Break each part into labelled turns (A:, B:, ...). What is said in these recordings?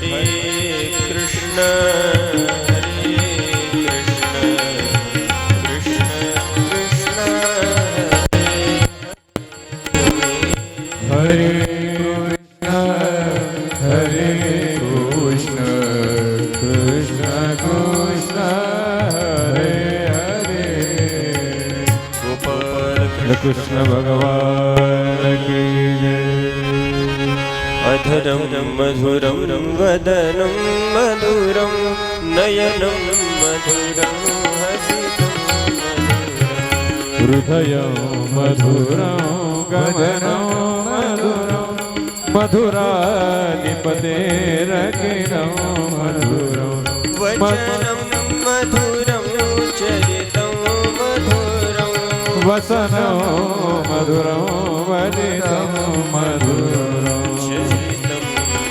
A: हरे कृष्ण हरे कृष्ण कृष्ण कृष्ण
B: हरे हरे कृष्ण कृष्ण कृष्ण हरे हरे।
A: गोपाल
B: कृष्ण भगवान की जय।
A: अधरं मधुरं वदनं मधुरं नयनं मधुरं हसितं
B: हृदयं मधुरं गमनं मधुरं मधुराधिपतेरखिलं मधुरं
A: वचनं मधुरं चरितं मधुरं
B: वसनं मधुरं वदितं मधुरं
A: चरितं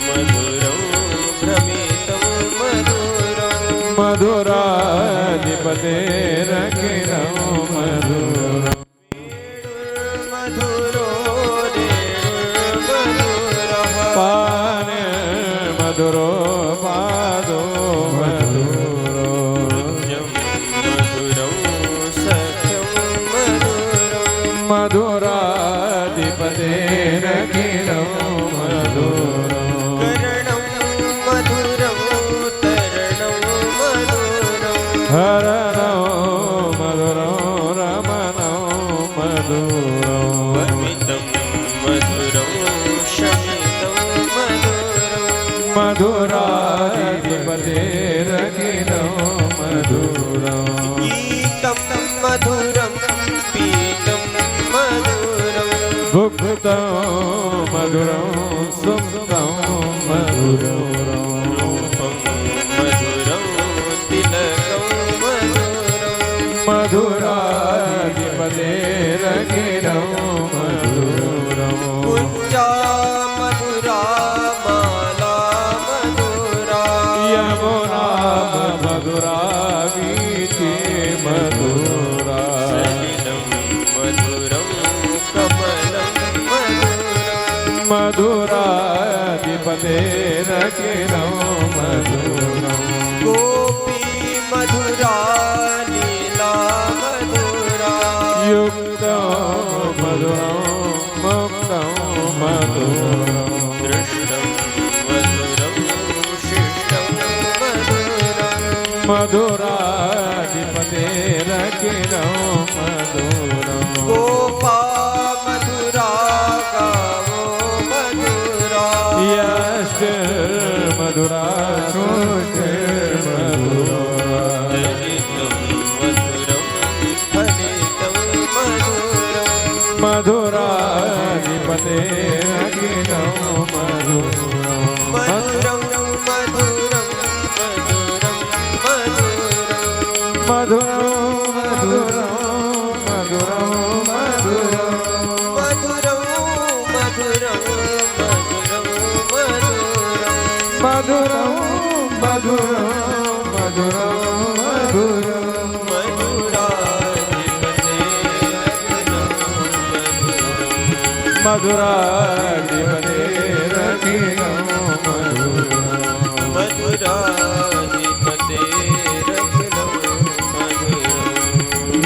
A: मधुरं भ्रमितं मधुरं
B: मधुराधिपतेरखिलं मधुरं
A: मधुरो रेणुर्मधुरः
B: पान मधुरो पादो मधुरो
A: मधुरं सख्यं मधुरं
B: मधुराधिपतेरखिलं मधुरं
A: करणं मधुरं तरणं मधुरं
B: हरणं मधुरं रमणं मधुरं
A: वर्मितं मधुरं शमितं मधुरं
B: मधुराधिपतेरखिलं मधुरं
A: गीतं मधुरं पीतं मधुरं
B: भुक्तं मधुरं सुप्तं मधुरं
A: रूपं मधुरं तिलकं मधुरं
B: मधुराधिपतेरखिलं मधुरं
A: कुञ्जा मधुरा माला मधुरा
B: यमुना मधुरा वीथि मधुरा
A: सलिलं मधुरं कमलं मधुरं
B: मधुराधिपतेरखिलं मधुरं
A: गोपी मधुरा लीला मधुरा
B: युक्तं मधुरं मुक्तं मधुरं
A: दृष्टं मधुरं शिष्टं मधुरं
B: मधुराधिपतेरखिलं मधुरं
A: गोपा मधुरा गावो मधुरा
B: यष्टिर्मधुरा श्रुतिर्मधुरा
A: ललितं मधुरं फलितं मधुरं
B: मधुराधिपतेरखिलं मधुरं
A: मधुरं मधुरं मधुरं मधुरं
B: मधुरं मधुरं मधुरं मधुरं
A: मधुरं मधुरं मधुरं मधुरं
B: मधुरं मधुरं मधुरं मधुरं मधुराधिपतेरखिलं मधुरं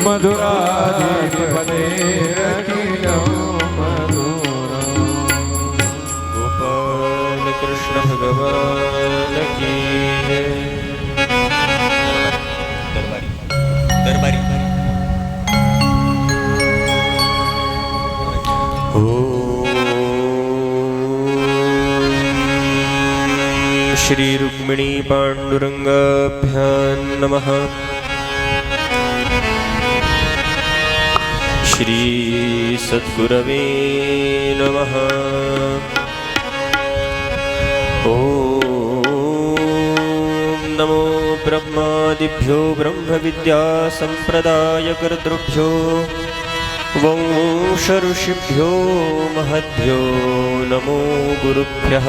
B: मधुराधिपतेरखिलं मधुरं।
A: गोपाल कृष्ण भगवान की जय। दरबारी श्री रुक्मिणी पांडुरंगाभ्यां नमः। श्री सद्गुरवे नमः। ॐ नमो ब्रह्मादिभ्यो ब्रह्मविद्या संप्रदायकर्तृभ्यो वंश ऋषिभ्यो महद्भ्यो नमो गुरुभ्यः।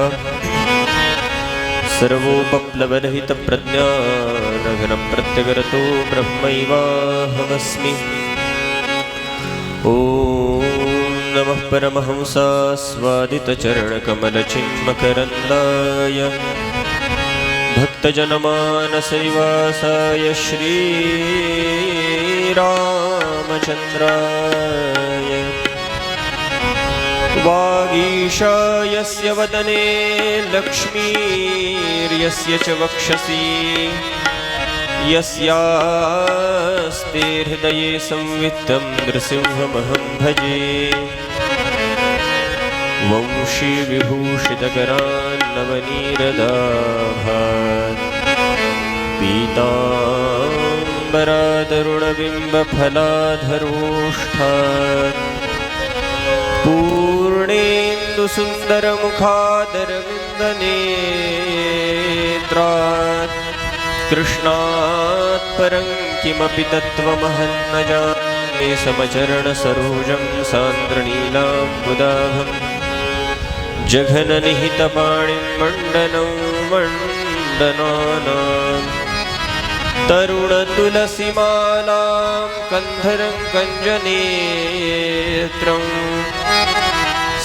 A: सर्वोपप्लवरहितप्रज्ञानघनं प्रत्यगरतो ब्रह्मैवाहमस्मि। ॐ नमः परमहंसास्वादितचरणकमलचिन्मकरन्दाय भक्तजनमानसनिवासाय श्रीरामचन्द्राय वागीशायस्य वदने लक्ष्मीर्यस्य च वक्षसि यस्यास्ते हृदये संवित्तं नृसिंहमहं भजे वंशी विभूषितकरान्नवनीरदाभात् पीताम्बरादरुणबिम्बफलाधरोष्ठात् पूर्णेन्दुसुन्दरमुखादरविन्दनेत्रात् कृष्णात् परं किमपि तत्त्वमहं न जाने समचरणसरोजं सान्द्रनीलाम्बुदाभम् जघननिहितपाणिं मण्डनं मण्डनानां तरुणतुलसीमालां कन्धरं कञ्जनेत्रं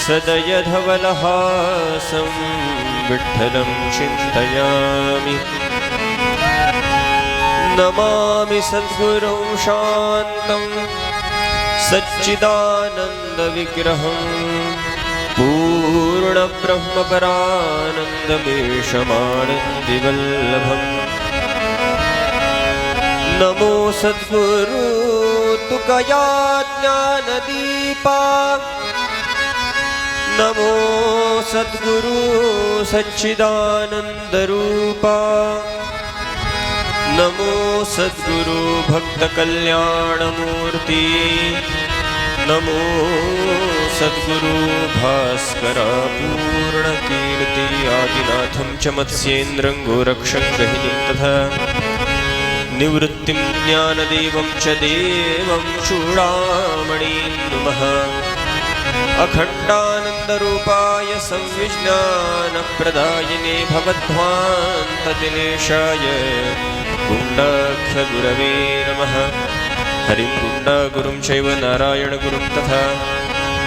A: सदयधवलहासं विठ्ठलं चिन्तयामि नमामि सद्गुरुं शान्तं सच्चिदानन्दविग्रहम् पूर्णब्रह्मपरानन्दमेषमानन्दिवल्लभम् नमो सद्गुरु तुकया ज्ञानदीपा नमो सद्गुरु सच्चिदानन्दरूपा नमो सद्गुरु भक्तकल्याणमूर्ति नमो सद्गुरु भास्करा पूर्णकीर्ति आदिनाथं च मत्स्येन्द्रं गोरक्षं गहिनीं तथा निवृत्तिं ज्ञानदेवं च देवं चूडामणिं नुमः अखण्डानन्दरूपाय संविज्ञानप्रदायिने भवध्वान्तदिनेशाय गुण्डाख्यगुरवे नमः हरिं गुण्डागुरुं चैव नारायणगुरुं तथा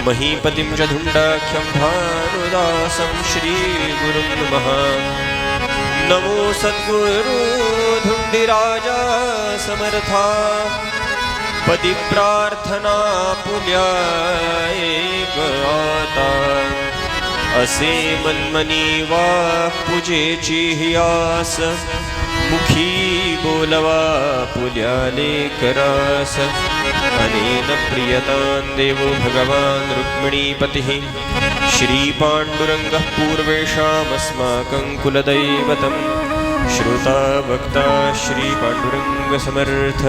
A: महीपतिं च धुण्डाख्यं भानुदासं श्रीगुरुं नमः नमो सद्गुरु धुण्डिराजा समर्था पदी प्रार्थना पुण्याय गाता असे मनमनी वाक् पूजेची हियास मुखी बोलवा पुल्याले करास अनेन प्रियतां देवो भगवान् रुक्मिणीपतिः श्रीपाण्डुरङ्गः पूर्वेषामस्माकं कुलदैवतं श्रोता वक्ता श्रीपाण्डुरङ्गसमर्थ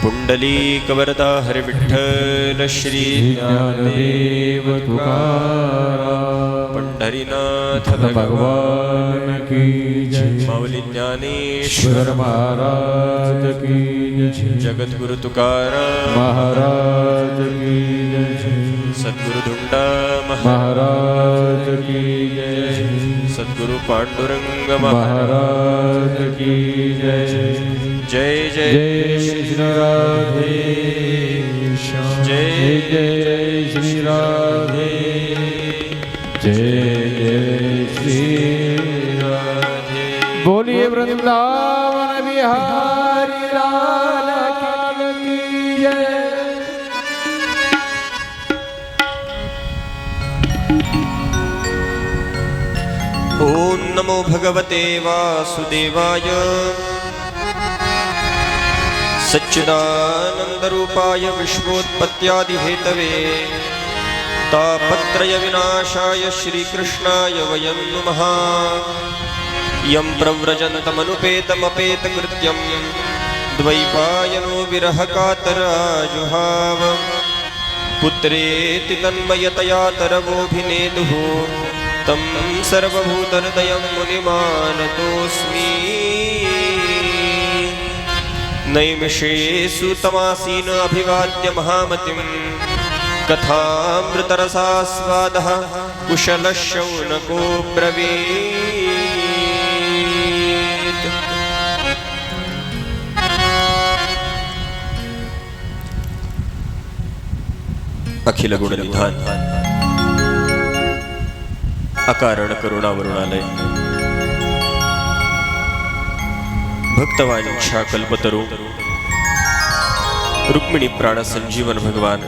A: पुण्डलीकवरदा हरिविठ्ठल श्री
B: ज्ञानदेव तुकाराम
A: पंढरीनाथ
B: भगवान की जय।
A: माऊली ज्ञानेश्वर
B: ईश्वर महाराज की जय।
A: जगद्गुरु तुकाराम
B: महाराज की जय।
A: सद्गुरु धुंडा
B: महाराज की जय।
A: सद्गुरु पांडुरंग
B: महाराज की जय।
A: जय जय
B: जय श्री राधे श्याम।
A: जय
B: जय श्री राधे जय जय श्री
A: राधे।
B: बोलिए वृंदावन बिहारी लाल की जय।
A: ओम नमो भगवते वासुदेवाय सच्चिदानन्दरूपाय विश्वोत्पत्त्यादिहेतवे तापत्रय विनाशाय श्रीकृष्णाय वयं नुमः। यं प्रव्रजन्तमनुपेतमपेतकृत्यं द्वैपायनो विरहकातराजुहाव पुत्रेति तन्मयतया तरवोऽभिनेदुः तं सर्वभूतहृदयं मुनिमानतोऽस्मि। नैमिषेषु तमासीन अभिवाद्य महामतिं कथामृतरसास्वादः कुशलः शौनको ब्रवीत्। अखिल गुणनिधान अकारण करुणावरुणालय भक्तवांछा कल्पतरू रुक्मिणी प्राण संजीवन भगवान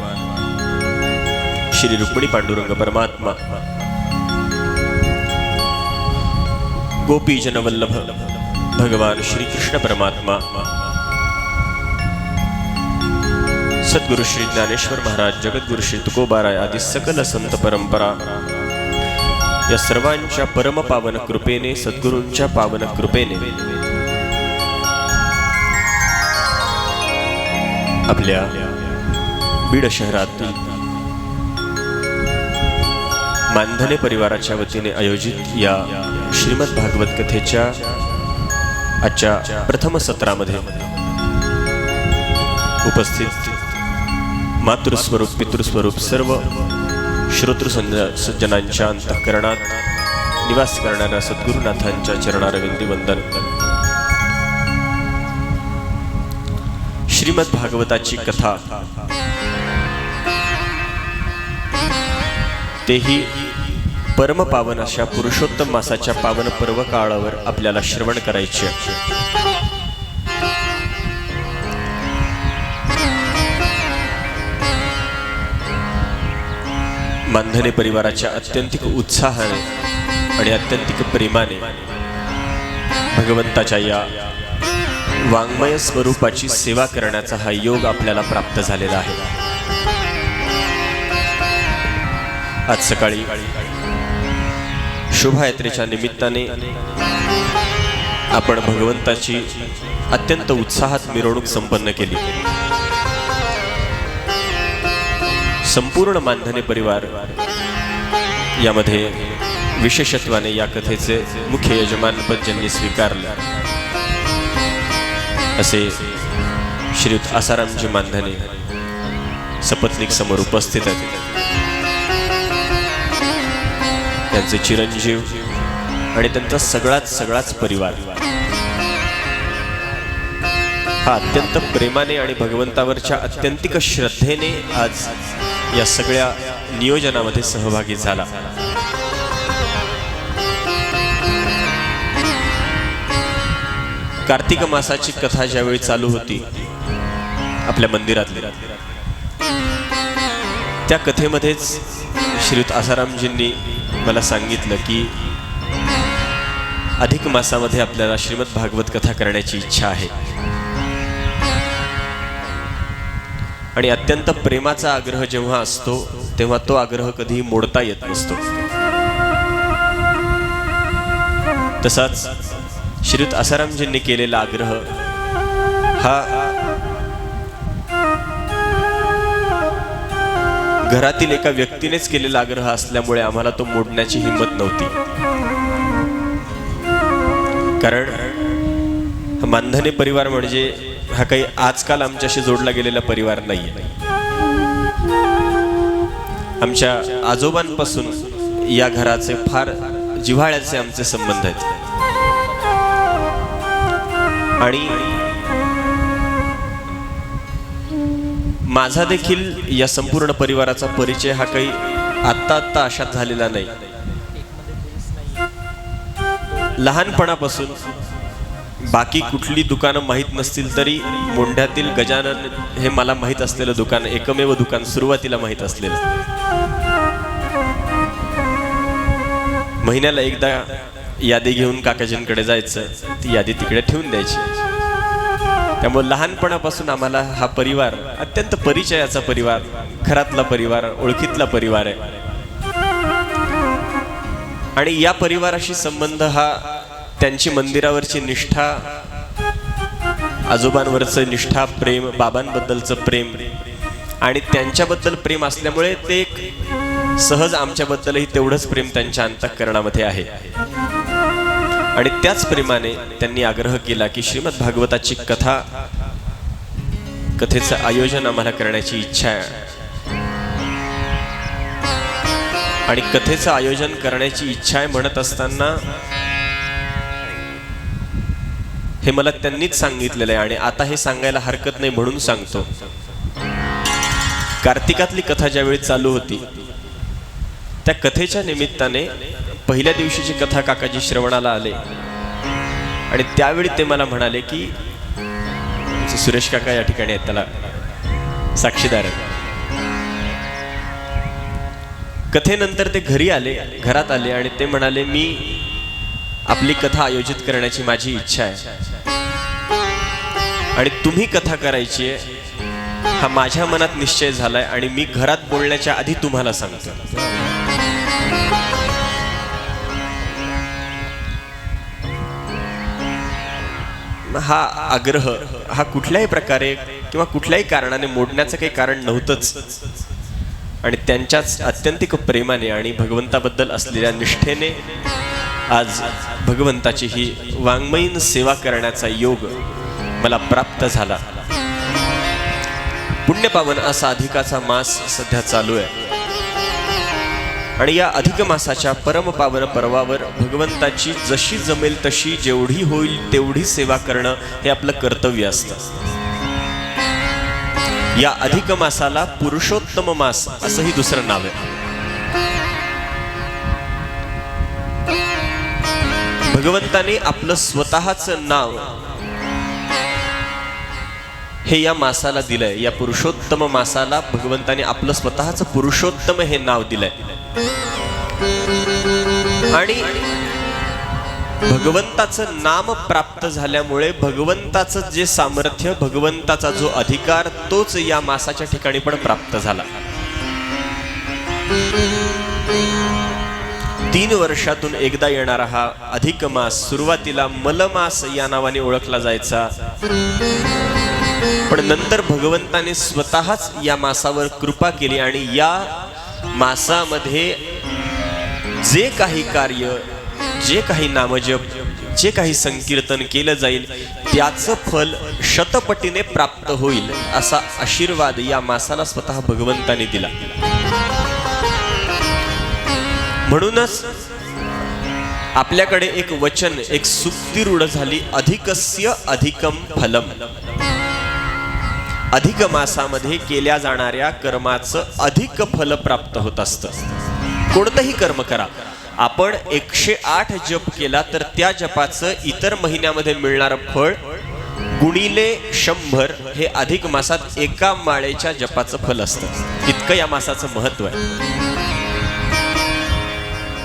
A: श्री रुक्मिणी पांडुरंग परमात्मा गोपीजन वल्लभ भगवान श्री कृष्ण परमात्मा सद्गुरु श्री ज्ञानेश्वर महाराज जगद्गुरु श्री तुकोबाराय आदि सकल संत परंपरा या सर्वांच्या परम पावन कृपेने सद्गुरूंच्या पावन कृपेने आपल्या बीड शहरातील मानधने परिवाराच्या वतीने आयोजित या श्रीमद भागवत कथेच्या आजच्या प्रथम सत्रामध्ये उपस्थित मातृस्वरूप पितृस्वरूप सर्व श्रोतृ सज्जनांच्या अंतःकरणात निवास करणाऱ्या सद्गुरुनाथांच्या चरणारविंदी वंदन. श्रीमद भागवताची कथा तेही परम पावन अशा पुरुषोत्तम मासाच्या पावन पर्व काळावर आपल्याला श्रवण करायचे. मानधने परिवाराच्या अत्यंतिक उत्साहाने आणि अत्यंतिक प्रेमाने भगवंताच्या या वाङ्मय स्वरूपाची सेवा करण्याचा हा योग आपल्याला प्राप्त झालेला आहे. आज सकाळी शोभायात्रेच्या निमित्ताने आपण भगवंताची अत्यंत उत्साहात मिरवणूक संपन्न केली. संपूर्ण मानधने परिवार यामध्ये विशेषत्वाने या कथेचे मुख्य यजमानपद ज्यांनी स्वीकारले असे श्रीयुत आसारामजी मानधने सपत्नीक समोर उपस्थित आहेत. त्यांचे चिरंजीव आणि त्यांचा सगळाच परिवार हा अत्यंत प्रेमाने आणि भगवंतावरच्या अत्यंतिक श्रद्धेने आज या सगळ्या नियोजनामध्ये सहभागी झाला. कार्तिक मासाची कथा ज्यावेळी चालू होती आपल्या मंदिरातली, त्या कथेमध्येच श्रीयुत आसारामजींनी मला सांगितलं की अधिक मासामध्ये आपल्याला श्रीमद भागवत कथा करण्याची इच्छा आहे. आणि अत्यंत प्रेमाचा आग्रह जेव्हा असतो तेव्हा तो आग्रह कधी मोडता येत नसतो. तसाच श्रीयुत आसारामजींनी केलेला आग्रह हा घरातील एका व्यक्तीनेच केलेला आग्रह असल्यामुळे आम्हाला तो मोडण्याची हिंमत नव्हती. कारण मानधने परिवार म्हणजे हा काही आजकाल आमच्याशी जोडला गेलेला परिवार नाहीये. आमच्या आजोबांपासून या घराचे फार जिव्हाळ्याचे आमचे संबंध आहेत. आणि माझा देखील या संपूर्ण परिवाराचा परिचय हा काही आत्ता अशात झालेला नाही. लहानपणापासून बाकी कुठली दुकानं माहीत नसतील तरी मोंढ्यातील गजानन हे मला माहीत असलेलं दुकान, एकमेव दुकान सुरुवातीला माहीत असलेलं. महिन्याला एकदा यादी घेऊन काकाजींकडे जायचं, ती यादी तिकडे ठेवून द्यायची. त्यामुळे लहानपणापासून आम्हाला हा परिवार अत्यंत परिचयाचा परिवार, घरातला परिवार, ओळखीतला परिवार आहे. आणि या परिवाराशी संबंध हा त्यांची मंदिरावरची निष्ठा, आजोबांवरचं निष्ठा प्रेम, बाबांबद्दलचं प्रेम आणि त्यांच्याबद्दल प्रेम असल्यामुळे ते एक सहज आमच्याबद्दलही तेवढंच प्रेम त्यांच्या अंतःकरणामध्ये आहे. आणि त्याच प्रेमाने त्यांनी आग्रह केला की श्रीमद भागवताची कथेचं आयोजन आम्हाला करण्याची इच्छा आहे. आणि कथेचं आयोजन करण्याची इच्छा आहे म्हणत असताना हे मला त्यांनीच सांगितलेलं आहे आणि आता हे सांगायला हरकत नाही म्हणून सांगतो. कार्तिकातली कथा ज्यावेळी चालू होती त्या कथेच्या निमित्ताने पहिल्या दिवशीची कथा काकाजी श्रवणाला आले आणि त्यावेळी ते मला म्हणाले की सुरेश काका या ठिकाणी आहेत, त्याला साक्षीदार आहेत. कथेनंतर ते घरात आले आणि ते म्हणाले मी आपली कथा आयोजित करण्याची माझी इच्छा आहे आणि तुम्ही कथा करायची आहे हा माझ्या मनात निश्चय झालाय आणि मी घरात बोलण्याच्या आधी तुम्हाला सांगतो. हा आग्रह हा कुठल्याही प्रकारे किंवा कुठल्याही कारणाने मोडण्याचं काही कारण नव्हतंच आणि त्यांच्याच अत्यंतिक प्रेमाने आणि भगवंताबद्दल असलेल्या निष्ठेने आज भगवंताची ही वाङ्मयीन सेवा करण्याचा योग मला प्राप्त झाला. पुण्यपावन असा अधिकाचा मास सध्या चालू आहे आणि या अधिक मासाच्या परमपावन पर्वावर भगवंताची जशी जमेल तशी जेवढी होईल तेवढी सेवा करणं हे आपलं कर्तव्य असतं. या अधिक मासाला पुरुषोत्तम मास असंही दुसरं नाव आहे. भगवंताने आपलं स्वतःचं नाव हे या मासाला दिलंय. या पुरुषोत्तम मासाला भगवंताने आपलं स्वतःचं पुरुषोत्तम हे नाव दिलंय आणि भगवंताचं नाम प्राप्त झाल्यामुळे भगवंताचं जे सामर्थ्य, भगवंताचा जो अधिकार तोच या मासाच्या ठिकाणी पण प्राप्त झाला. 3 वर्षातून एकदा येणारा हा अधिक मास सुरुवातीला मलमास या नावाने ओळखला जायचा, पण नंतर भगवंताने स्वतःच या मासावर कृपा केली आणि या मासामध्ये जे काही कार्य, जे काही नामजप, जे काही संकीर्तन केलं जाईल त्याचं फल शतपटीने प्राप्त होईल असा आशीर्वाद या मासाला स्वतः भगवंताने दिला. म्हणूनच आपल्याकडे एक वचन, एक सुक्ती रूढ झाली, अधिकस्य अधिकम फलम. अधिक मासामध्ये केल्या जाणाऱ्या कर्माचं अधिक फल प्राप्त होत असतं. कोणतंही कर्म करा, आपण 108 जप केला तर त्या जपाचं इतर महिन्यामध्ये मिळणारं फळ गुणिले 100 हे अधिक मासात एका माळेच्या जपाचं फल असतं. इतकं या मासाचं महत्व आहे.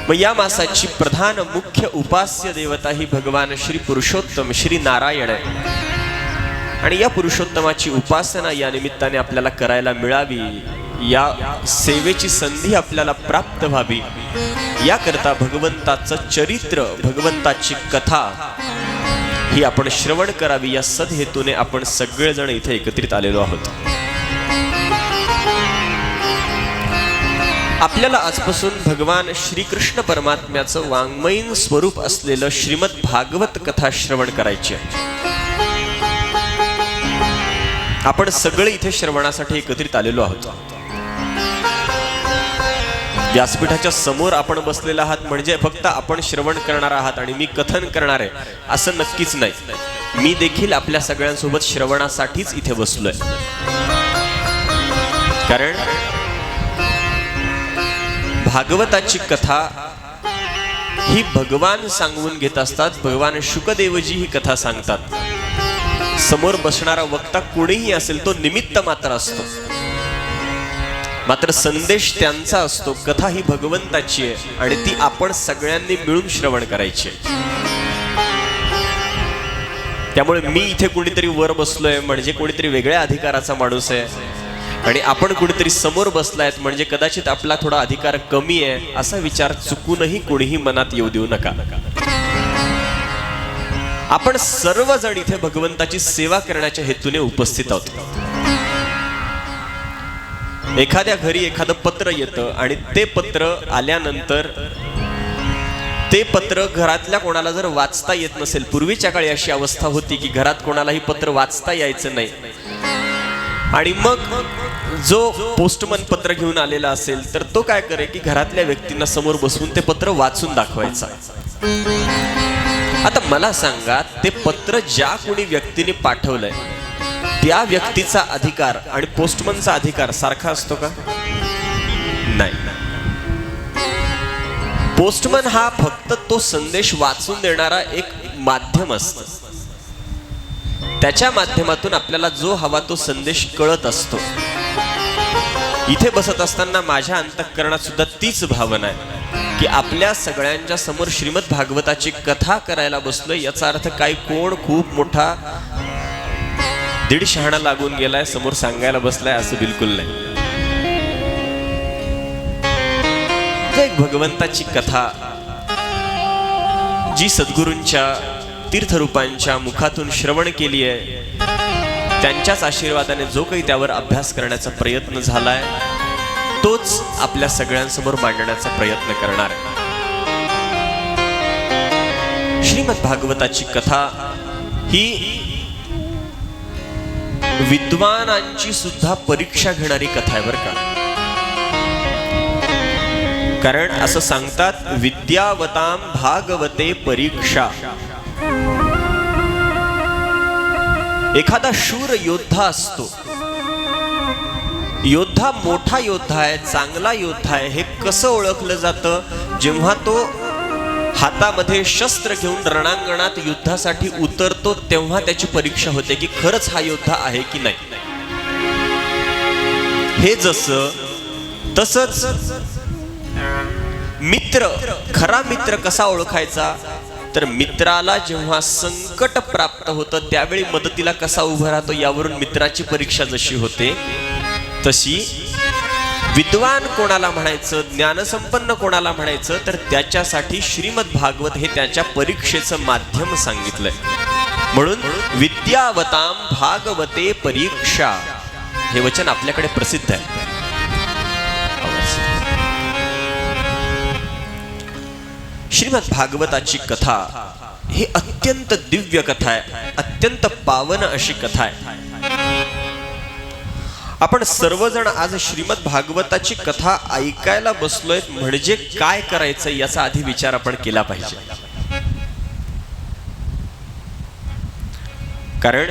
A: मग या मासाची प्रधान मुख्य उपास्य देवता ही भगवान श्री पुरुषोत्तम श्री नारायण आहे आणि या पुरुषोत्तमाची उपासना या निमित्ताने आपल्याला करायला मिळावी, या सेवेची संधी आपल्याला प्राप्त व्हावी याकरता भगवंताचं चरित्र, भगवंताची कथा ही आपण श्रवण करावी या सदहेतूने आपण सगळेजण इथे एकत्रित आलेलो आहोत. आपल्याला आजपासून भगवान श्रीकृष्ण परमात्म्याचं वाङ्मयीन स्वरूप असलेलं श्रीमद भागवत कथा श्रवण करायची आहे. आपण सगळे इथे श्रवणासाठी एकत्रित आलेलो आहोत. व्यासपीठाच्या समोर आपण बसलेला आहात म्हणजे फक्त आपण श्रवण करणार आहात आणि मी कथन करणार आहे असं नक्कीच नाही. मी देखील आपल्या सगळ्यांसोबत श्रवणासाठीच इथे बसलोय. कारण भागवताची कथा ही भगवान सांगून घेत असतात. भगवान शुकदेवजी ही कथा सांगतात. समोर बसणारा वक्ता कोणीही असेल तो निमित्त मात्र असतो, मात्र संदेश त्यांचा असतो. कथा ही भगवंताची आहे आणि ती आपण सगळ्यांनी मिळून श्रवण करायची आहे. त्यामुळे मी इथे कोणीतरी वर बसलोय म्हणजे कोणीतरी वेगळ्या अधिकाराचा माणूस आहे आणि आपण कुठेतरी समोर बसलायत म्हणजे कदाचित आपला थोडा अधिकार कमी आहे असा विचार चुकूनही कोणीही मनात येऊ देऊ नका. आपण सर्वजण इथे भगवंताची सेवा करण्याच्या हेतूने उपस्थित आहोत. एखाद्या घरी एखादं पत्र येतं आणि ते पत्र आल्यानंतर ते पत्र घरातल्या कोणाला जर वाचता येत नसेल, पूर्वीच्या काळी अशी अवस्था होती की घरात कोणालाही पत्र वाचता यायचं नाही आणि मग जो पोस्टमन पत्र घेऊन आलेला असेल तर तो काय करे की घरातल्या व्यक्तींना समोर बसवून ते पत्र वाचून दाखवायचा. आता मला सांगा, ते पत्र ज्या कोणी व्यक्तीने पाठवलंय त्या व्यक्तीचा अधिकार आणि पोस्टमनचा अधिकार सारखा असतो का? नाही. पोस्टमन हा फक्त तो संदेश वाचून देणारा एक माध्यम असतं, त्याच्या माध्यमातून आपल्याला जो हवा तो संदेश कळत असतो. इथे बसत असताना माझ्या अंतःकरणात सुद्धा तीच भावना आहे की आपल्या सगळ्यांच्या समोर श्रीमद भागवताची कथा करायला बसलोय. याचा अर्थ काय कोण खूप मोठा 1.5 शहाणा लागून गेलाय समोर सांगायला बसलाय असं बिलकुल नाही. एक भगवंताची कथा जी सद्गुरूंच्या तीर्थरूपांच्या मुखातून श्रवण केली आहे, त्यांच्याच आशीर्वादाने जो काही त्यावर अभ्यास करण्याचा प्रयत्न झालाय तोच आपल्या सगळ्यांसमोर मांडण्याचा प्रयत्न करणार आहे. श्रीमद भागवताची कथा ही विद्वानांची सुद्धा परीक्षा घेणारी कथा आहे बरं का. कारण असं सांगतात, विद्यावताम भागवते परीक्षा. एखादा शूर योद्धा असतो, योद्धा मोठा योद्धा आहे, चांगला योद्धा आहे, हे कसं ओळखलं जातं? जेव्हा तो हातामध्ये शस्त्र घेऊन रणांगणात युद्धासाठी उतरतो तेव्हा त्याची परीक्षा होते की खरंच हा योद्धा आहे की नाही. हे जसं तसंच मित्र, खरा मित्र कसा ओळखायचा? तर मित्राला जेव्हा संकट प्राप्त होतं त्यावेळी मदतीला कसा उभा राहतो यावरून मित्राची परीक्षा जशी होते, तशी विद्वान कोणाला म्हणायचं, ज्ञानसंपन्न कोणाला म्हणायचं, तर त्याच्यासाठी श्रीमद भागवत हे त्याच्या परीक्षेचं माध्यम सांगितलंय. म्हणून विद्यावताम भागवते परीक्षा हे वचन आपल्याकडे प्रसिद्ध आहे. श्रीमद भागवताची कथा ही अत्यंत दिव्य कथा आहे, अत्यंत पावन अशी कथा आहे. आपण सर्वजण आज श्रीमद भागवताची कथा ऐकायला बसलोय म्हणजे काय करायचं याचा आधी विचार आपण केला पाहिजे. कारण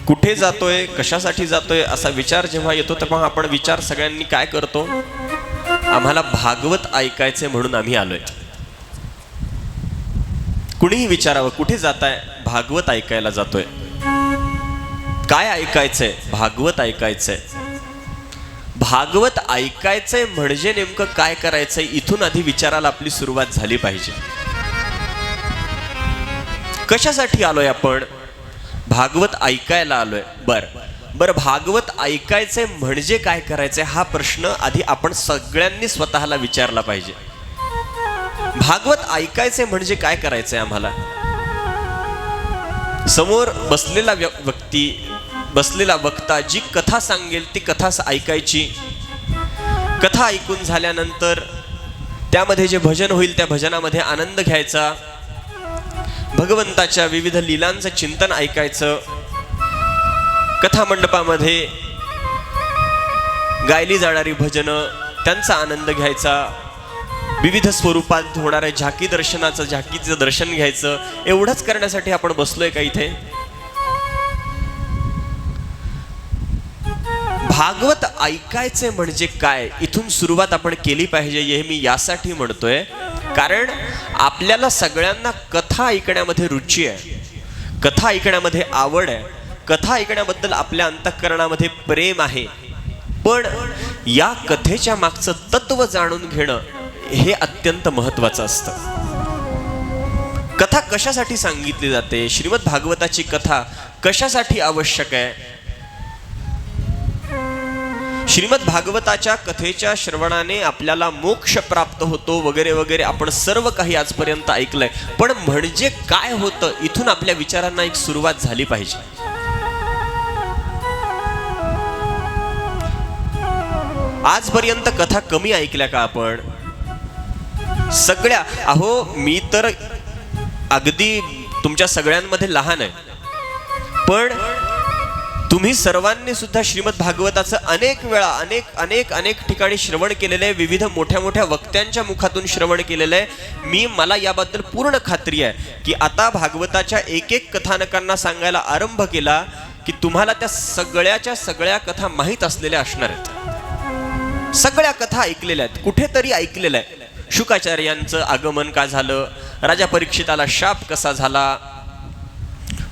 A: कुठे जातोय, कशासाठी जातोय असा विचार जेव्हा येतो तेव्हा आपण विचार सगळ्यांनी काय करतो, आम्हाला भागवत ऐकायचे म्हणून आम्ही आलोय. कुणीही विचारावं कुठे जाताय? भागवत ऐकायला जातोय. काय ऐकायचंय? भागवत ऐकायचंय. भागवत ऐकायचंय म्हणजे नेमकं काय करायचंय इथून आधी विचाराला आपली सुरुवात झाली पाहिजे. कशासाठी आलोय आपण? भागवत ऐकायला आलोय. बर भागवत ऐकायचंय म्हणजे काय करायचंय हा प्रश्न आधी आपण सगळ्यांनी स्वतःला विचारला पाहिजे. भागवत ऐकायचंय म्हणजे काय करायचंय आम्हाला? समोर बसलेला व्यक्ती, बसलेला वक्ता जी कथा सांगेल ती कथा ऐकायची. कथा ऐकून झाल्यानंतर त्यामध्ये जे भजन होईल त्या भजनामध्ये आनंद घ्यायचा. भगवंताच्या विविध लीलांचं चिंतन ऐकायचं. कथा मंडपामध्ये गायली जाणारी भजनं त्यांचा आनंद घ्यायचा. विविध स्वरूपात होणाऱ्या झाकीचं दर्शन घ्यायचं. एवढंच करण्यासाठी आपण बसलोय का इथे? भागवत ऐकायचे म्हणजे काय इथून सुरुवात आपण केली पाहिजे. हे मी यासाठी म्हणतोय कारण आपल्याला सगळ्यांना कथा ऐकण्यामध्ये रुची आहे, कथा ऐकण्यामध्ये आवड आहे, कथा ऐकण्याबद्दल आपल्या अंतःकरणामध्ये प्रेम आहे. पण या कथेच्या मागचं तत्व जाणून घेणं हे अत्यंत महत्वाचं असतं. कथा कशासाठी सांगितली जाते? श्रीमद भागवताची कथा कशासाठी आवश्यक आहे? श्रीमद भागवताच्या कथेच्या श्रवणाने आपल्याला मोक्ष प्राप्त होतो वगैरे वगैरे आपण सर्व काही आजपर्यंत ऐकलंय. पण म्हणजे काय होतं इथून आपल्या विचारांना एक सुरुवात झाली पाहिजे. आजपर्यंत कथा कमी ऐकल्या का आपण? सगळ्या. अहो मी तर अगदी तुमच्या सगळ्यांमध्ये लहान आहे, पण तुम्ही सर्वांनी सुद्धा श्रीमद भागवताचं अनेक वेळा अनेक ठिकाणी श्रवण केलेलं आहे. विविध मोठ्या मोठ्या वक्त्यांच्या मुखातून श्रवण केलेलं आहे. मला याबद्दल पूर्ण खात्री आहे की आता भागवताच्या एक कथानकांना सांगायला आरंभ केला की तुम्हाला त्या सगळ्याच्या सगळ्या कथा माहीत असलेल्या असणार आहेत. सगळ्या कथा ऐकलेल्या आहेत, कुठेतरी ऐकलेल्या आहे. शुकाचार्यांचं आगमन का झालं, राजा परीक्षिताला शाप कसा झाला,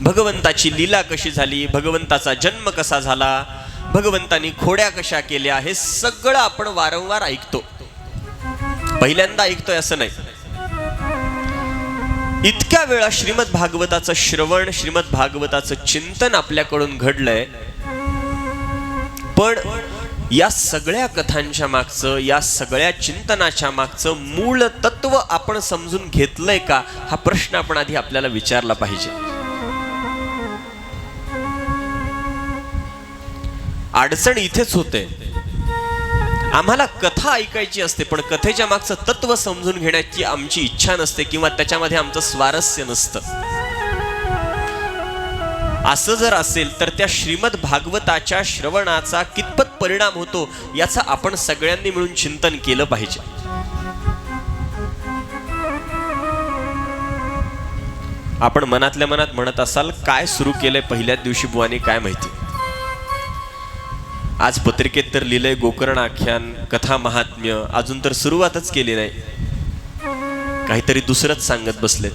A: भगवंताची लीला कशी झाली, भगवंताचा जन्म कसा झाला, भगवंतानी खोड्या कशा केल्या, हे सगळं आपण वारंवार ऐकतो. पहिल्यांदा ऐकतोय असं नाही. इतक्या वेळा श्रीमद भागवताचं श्रवण, श्रीमद भागवताचं चिंतन आपल्याकडून घडलंय. पण या सगळ्या कथांच्या मागचं, या सगळ्या चिंतनाच्या मागचं मूळ तत्व आपण समजून घेतलंय का, हा प्रश्न आपण आधी आपल्याला विचारला पाहिजे. अडचण इथेच होते. आम्हाला कथा ऐकायची असते, पण कथेच्या मागचं तत्व समजून घेण्याची आमची इच्छा नसते किंवा त्याच्यामध्ये आमचं स्वारस्य नसतं. असं जर असेल तर त्या श्रीमद भागवताच्या श्रवणाचा कितपत परिणाम होतो याचं आपण सगळ्यांनी मिळून चिंतन केलं पाहिजे. आपण मनातल्या मनात म्हणत असाल, काय सुरू केलंय पहिल्याच दिवशी बुवानी काय माहिती. आज पत्रिकेत तर लिहिलंय गोकर्ण आख्यान, कथा महात्म्य, अजून तर सुरुवातच केली नाही, काहीतरी दुसरंच सांगत बसले.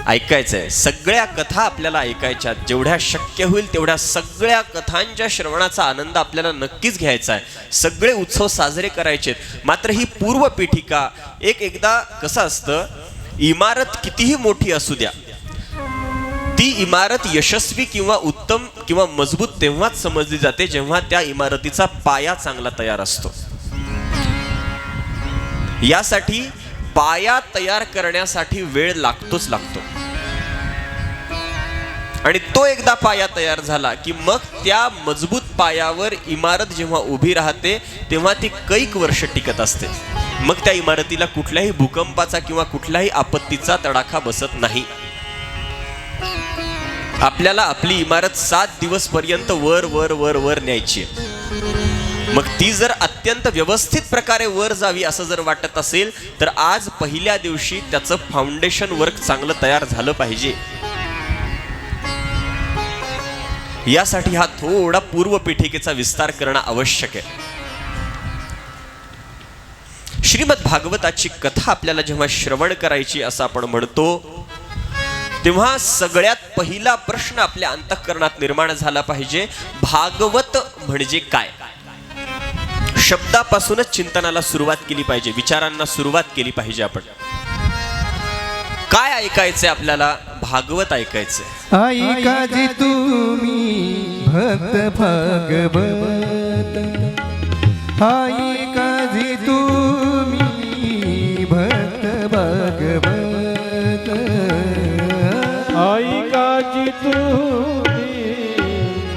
A: ऐकायचंय, सगळ्या कथा आपल्याला ऐकायच्या, जेवढ्या शक्य होईल तेवढ्या सगळ्या कथांच्या श्रवणाचा आनंद आपल्याला नक्कीच घ्यायचा आहे. सगळे उत्सव साजरे करायचे. मात्र ही पूर्व पीठिका, एकदा कसं असतं, इमारत कितीही मोठी असू द्या, ती इमारत यशस्वी किंवा उत्तम किंवा मजबूत तेव्हाच समजली जाते जेव्हा त्या इमारतीचा पाया चांगला तयार असतो. यासाठी पाया तयार करण्यासाठी वेळ लागतोच लागतो. आणि तो एकदा पाया तयार झाला की मग त्या मजबूत पायावर इमारत जेव्हा उभी राहते तेव्हा ती कैक वर्ष टिकत असते. मग त्या इमारतीला कुठल्याही भूकंपाचा किंवा कुठल्याही आपत्तीचा तडाखा बसत नाही. आपल्याला आपली इमारत 7 दिवस पर्यंत वर वर वर वर न्यायची. मग ती जर अत्यंत व्यवस्थित प्रकारे वर जावी असं जर वाटत असेल तर आज पहिल्या दिवशी त्याचं फाउंडेशन वर्क चांगलं तयार झालं पाहिजे. यासाठी हा थोडा पूर्व पीठिकेचा विस्तार करणं आवश्यक आहे. श्रीमद भागवताची कथा आपल्याला जेव्हा श्रवण करायची असं आपण म्हणतो तेव्हा सगळ्यात पहिला प्रश्न आपल्या अंतःकरणात निर्माण झाला पाहिजे, भागवत म्हणजे काय. शब्दापासूनच चिंतनाला सुरुवात केली पाहिजे, विचारांना सुरुवात केली पाहिजे. आपण काय ऐकायचंय आपल्याला, भागवत ऐकायचंय.
B: ऐका जी तुम्ही भक्त भागवत, ऐका जी तुम्ही भक्त भागवत, ऐका जी तुम्ही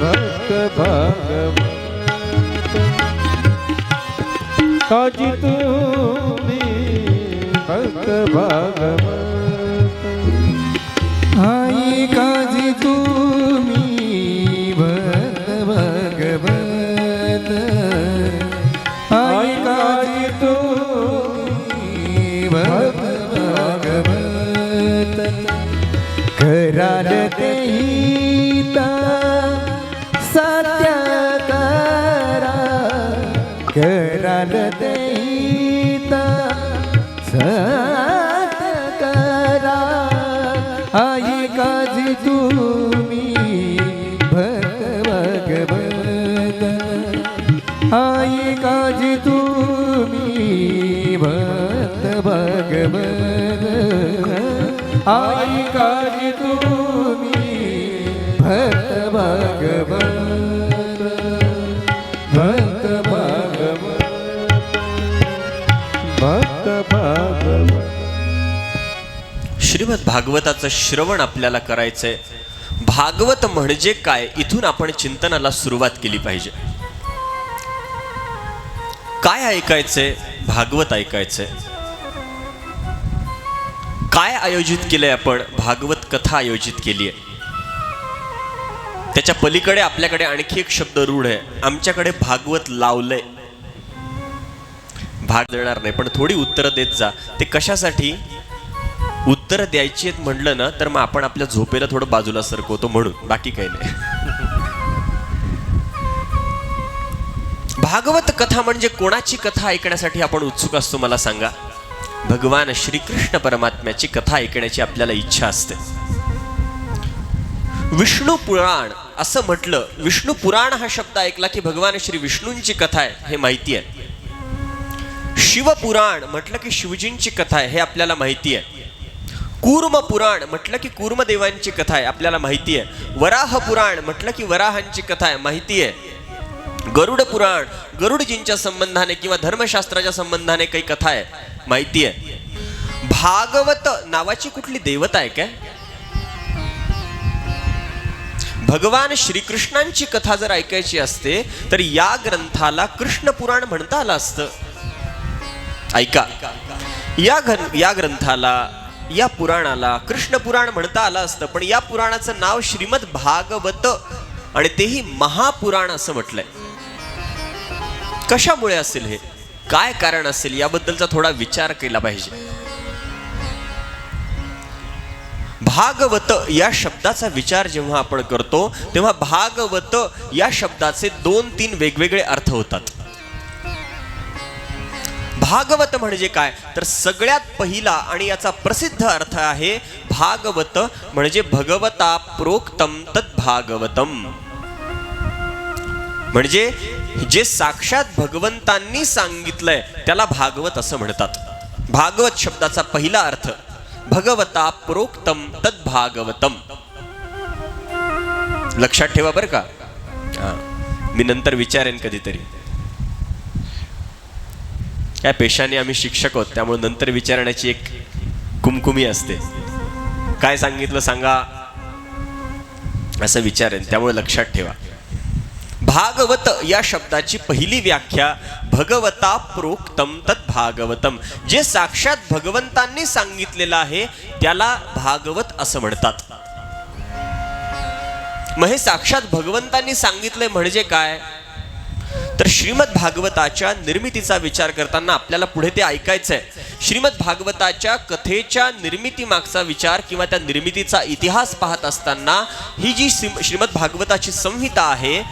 B: भक्त भागवत, काजी तुम्ही भक्त भागवत, ऐका जी तुम्ही भक्त भागवत, ऐका जी तुम्ही भक्त भागवत, कराल ते हित सत्य करा, कराल ते हित सत्य करा, ऐका जी तुम्ही भक्त भागवत, ऐका जी तुम्ही भक्त भागवत, ऐका जी तुम्ही भक्त भागवत, भक्त भागवत, भक्त भागवत.
A: श्रीमद भागवताचं श्रवण आपल्याला करायचंय. भागवत म्हणजे काय, इथून आपण चिंतनाला सुरुवात केली पाहिजे. काय ऐकायचंय, भागवत ऐकायचंय. काय आयोजित केलंय आपण, भागवत कथा आयोजित केली आहे. त्याच्या पलीकडे आपल्याकडे आणखी एक शब्द रूढ आहे, आमच्याकडे भागवत लावलंय. भाग देणार नाही पण थोडी उत्तरं देत जा. ते कशासाठी, उत्तर द्यायची आहेत म्हटलं ना तर मग आपण आपल्या झोपेला थोडं बाजूला सरकवतो म्हणून, बाकी काही नाही. भागवत कथा म्हणजे कोणाची कथा ऐकण्यासाठी आपण उत्सुक असतो मला सांगा? भगवान श्रीकृष्ण परमात्म्याची कथा ऐकण्याची आपल्याला इच्छा असते. विष्णू पुराण असं म्हटलं, विष्णू पुराण हा शब्द ऐकला की भगवान श्री विष्णूंची कथा आहे हे माहिती आहे. शिवपुराण म्हटलं की शिवजींची कथा आहे हे आपल्याला माहिती आहे. कूर्म पुराण म्हटलं की कूर्मदेवांची कथा आहे आपल्याला माहिती आहे. वराह पुराण म्हटलं की वराहांची कथा आहे माहिती आहे. गरुड पुराण गरुडजींच्या संबंधाने किंवा धर्मशास्त्राच्या संबंधाने काही कथा आहे माहिती आहे. भागवत नावाची कुठली देवता आहे काय? भगवान श्रीकृष्णांची कथा जर ऐकायची असते तर या ग्रंथाला कृष्ण पुराण म्हणता आलं असतं. ऐका, या ग्रंथाला, या पुराणाला कृष्ण पुराण म्हणता आलं असतं, पण या पुराणाचं नाव श्रीमद भागवत आणि तेही महापुराण असं म्हटलंय. कशामुळे असेल हे? काय कारण असेल याबद्दलचा थोडा विचार केला पाहिजे. भागवत या शब्दाचा विचार जेव्हा आपण करतो तेव्हा भागवत या शब्दाचे 2-3 वेगवेगळे अर्थ होतात. भागवत म्हणजे काय तर सगळ्यात पहिला आणि याचा प्रसिद्ध अर्थ आहे भागवत म्हणजे भगवता प्रोक्तम तद भागवतम, म्हणजे जे साक्षात भगवंतांनी सांगितलंय त्याला भागवत असं म्हणतात. भागवत शब्दाचा पहिला अर्थ भगवता प्रोक्तम तद भागवतम. लक्षात ठेवा बरं का. मी नंतर विचारेन कधीतरी. या पेशाने आम्ही शिक्षक आहोत त्यामुळे नंतर विचारण्याची एक कुमकुमी असते. काय सांगितलं सांगा असं विचारेन, त्यामुळे लक्षात ठेवा. भागवत या शब्दाची पहिली व्याख्या भगवता प्रोक्तम तद भागवतम, जे साक्षात भगवंतांनी सांगितलेलं आहे त्याला भागवत असं म्हणतात. मग हे साक्षात भगवंतांनी सांगितले म्हणजे काय तर श्रीमद भागवताच्या निर्मितीचा विचार करताना आपल्याला पुढे ते ऐकायचंय. श्रीमद भागवताच्या कथेच्या निर्मिती मागचा विचार किंवा त्या निर्मितीचा इतिहास पाहत असताना ही जी श्रीमद भागवताची संहिता आहे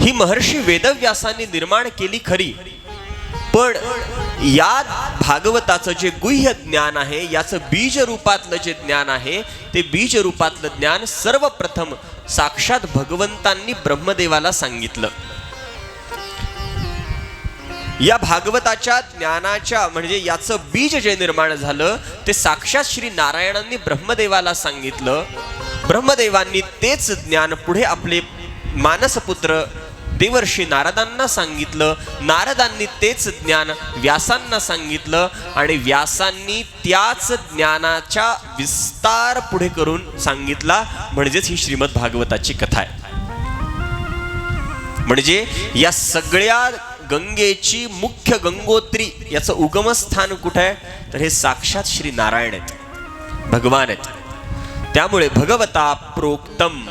A: ही महर्षी वेदव्यासांनी निर्माण केली खरी, पण या भागवताचं जे गुह्य ज्ञान आहे, याचं बीज रूपातलं जे ज्ञान आहे ते बीज रूपातलं ज्ञान सर्वप्रथम साक्षात भगवंतांनी ब्रह्मदेवाला सांगितलं. या भागवताच्या ज्ञानाच्या म्हणजे याचं बीज जे निर्माण झालं ते साक्षात श्री नारायणांनी ब्रह्मदेवाला सांगितलं. ब्रह्मदेवांनी तेच ज्ञान पुढे आपले मानसपुत्र देवर्षी नारदांना सांगितलं. नारदांनी तेच ज्ञान व्यासांना सांगितलं आणि व्यासांनी त्याच ज्ञानाचा विस्तार पुढे करून सांगितला, म्हणजेच ही श्रीमद भागवताची कथा आहे. म्हणजे या सगळ्या गंगेची मुख्य गंगोत्री याचं उगमस्थान कुठे आहे तर हे साक्षात श्री नारायण आहेत, भगवान आहेत. त्यामुळे भगवता प्रोक्तम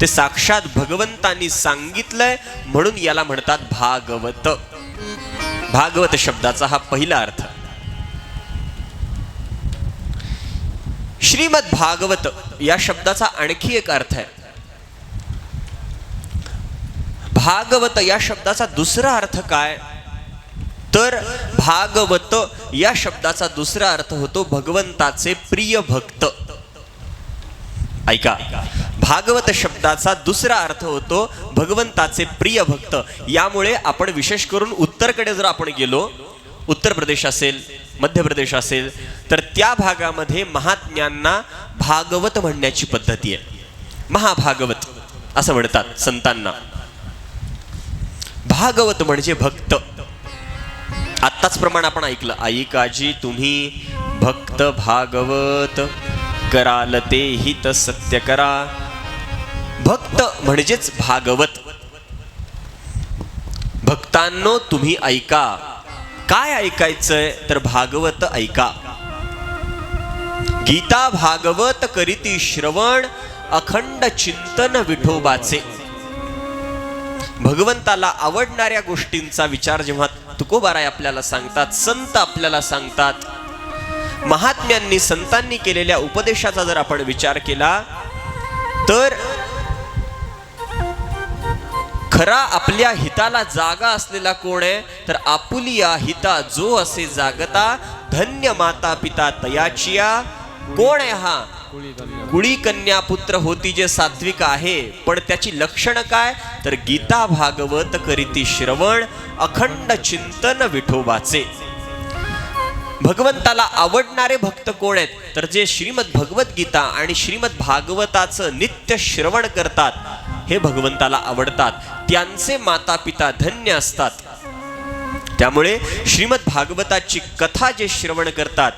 A: ते साक्षात भगवंतांनी सांगितलंय म्हणून याला म्हणतात भागवत. भागवत शब्दाचा हा पहिला अर्थ. श्रीमद भागवत या शब्दाचा आणखी एक अर्थ आहे. भागवत या शब्दाचा दुसरा अर्थ काय तर भागवत या शब्दाचा दुसरा अर्थ होतो भगवंताचे प्रिय भक्त. ऐका, भागवत शब्दाचा दुसरा अर्थ होतो भगवंताचे प्रिय भक्त. यामुळे आपण विशेष करून उत्तरकडे जर आपण गेलो, उत्तर प्रदेश असेल, मध्य प्रदेश असेल, तर त्या भागामध्ये महात्म्यांना भागवत म्हणण्याची पद्धती आहे. महाभागवत असं म्हणतात संतांना. भागवत म्हणजे भक्त. आत्ताच प्रमाण आपण ऐकलं, आई काजी तुम्ही भक्त भागवत कराल ते हित सत्य करा. भक्त म्हणजेच भागवत. भक्तांनो तुम्ही ऐका. काय ऐकायचंय तर भागवत ऐका. गीता भागवत करीती श्रवण अखंड चिंतन विठोबाचे. भगवंताला आवडणाऱ्या गोष्टींचा विचार जेव्हा तुकोबाराय आपल्याला सांगतात, संत आपल्याला सांगतात, महात्म्यांनी संतांनी केलेल्या उपदेशाचा जर आपण विचार केला तर खरा आपल्या हिताला जागा असलेला कोण आहे तर आपुलिया हिता जो असे जागता धन्य माता पिता तयाचिया कोण आहे हा कुळी कन्या पुत्र होती जे सात्विक आहे पण त्याची लक्षण काय तर गीता भागवत करीती श्रवण अखंड चिंतन विठोबाचे भगवंताला आवडणारे भक्त कोण आहेत तर जे श्रीमद भगवद्गीता आणि श्रीमद भागवताचं नित्य श्रवण करतात हे भगवंताला आवडतात त्यांचे माता पिता धन्य असतात त्यामुळे श्रीमद भागवताची कथा जे श्रवण करतात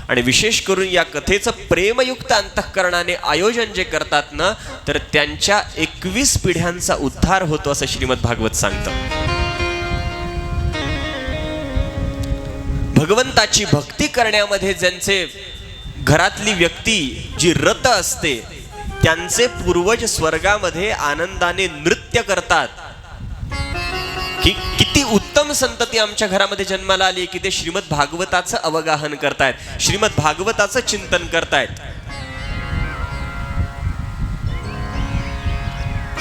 A: आणि विशेष करून या कथेचं प्रेमयुक्त अंतःकरणाने आयोजन जे करतात ना तर त्यांच्या 21 पिढ्यांचा उद्धार होतो असं श्रीमद भागवत सांगतं भगवंताची भक्ती करण्यामध्ये ज्यांचे घरातली व्यक्ती जी रत असते त्यांचे पूर्वज स्वर्गामध्ये आनंदाने नृत्य करतात की किती उत्तम संतती आमच्या घरामध्ये जन्माला आली की ते श्रीमद भागवताचं अवगाहन करतायत श्रीमद भागवताचं चिंतन करतायत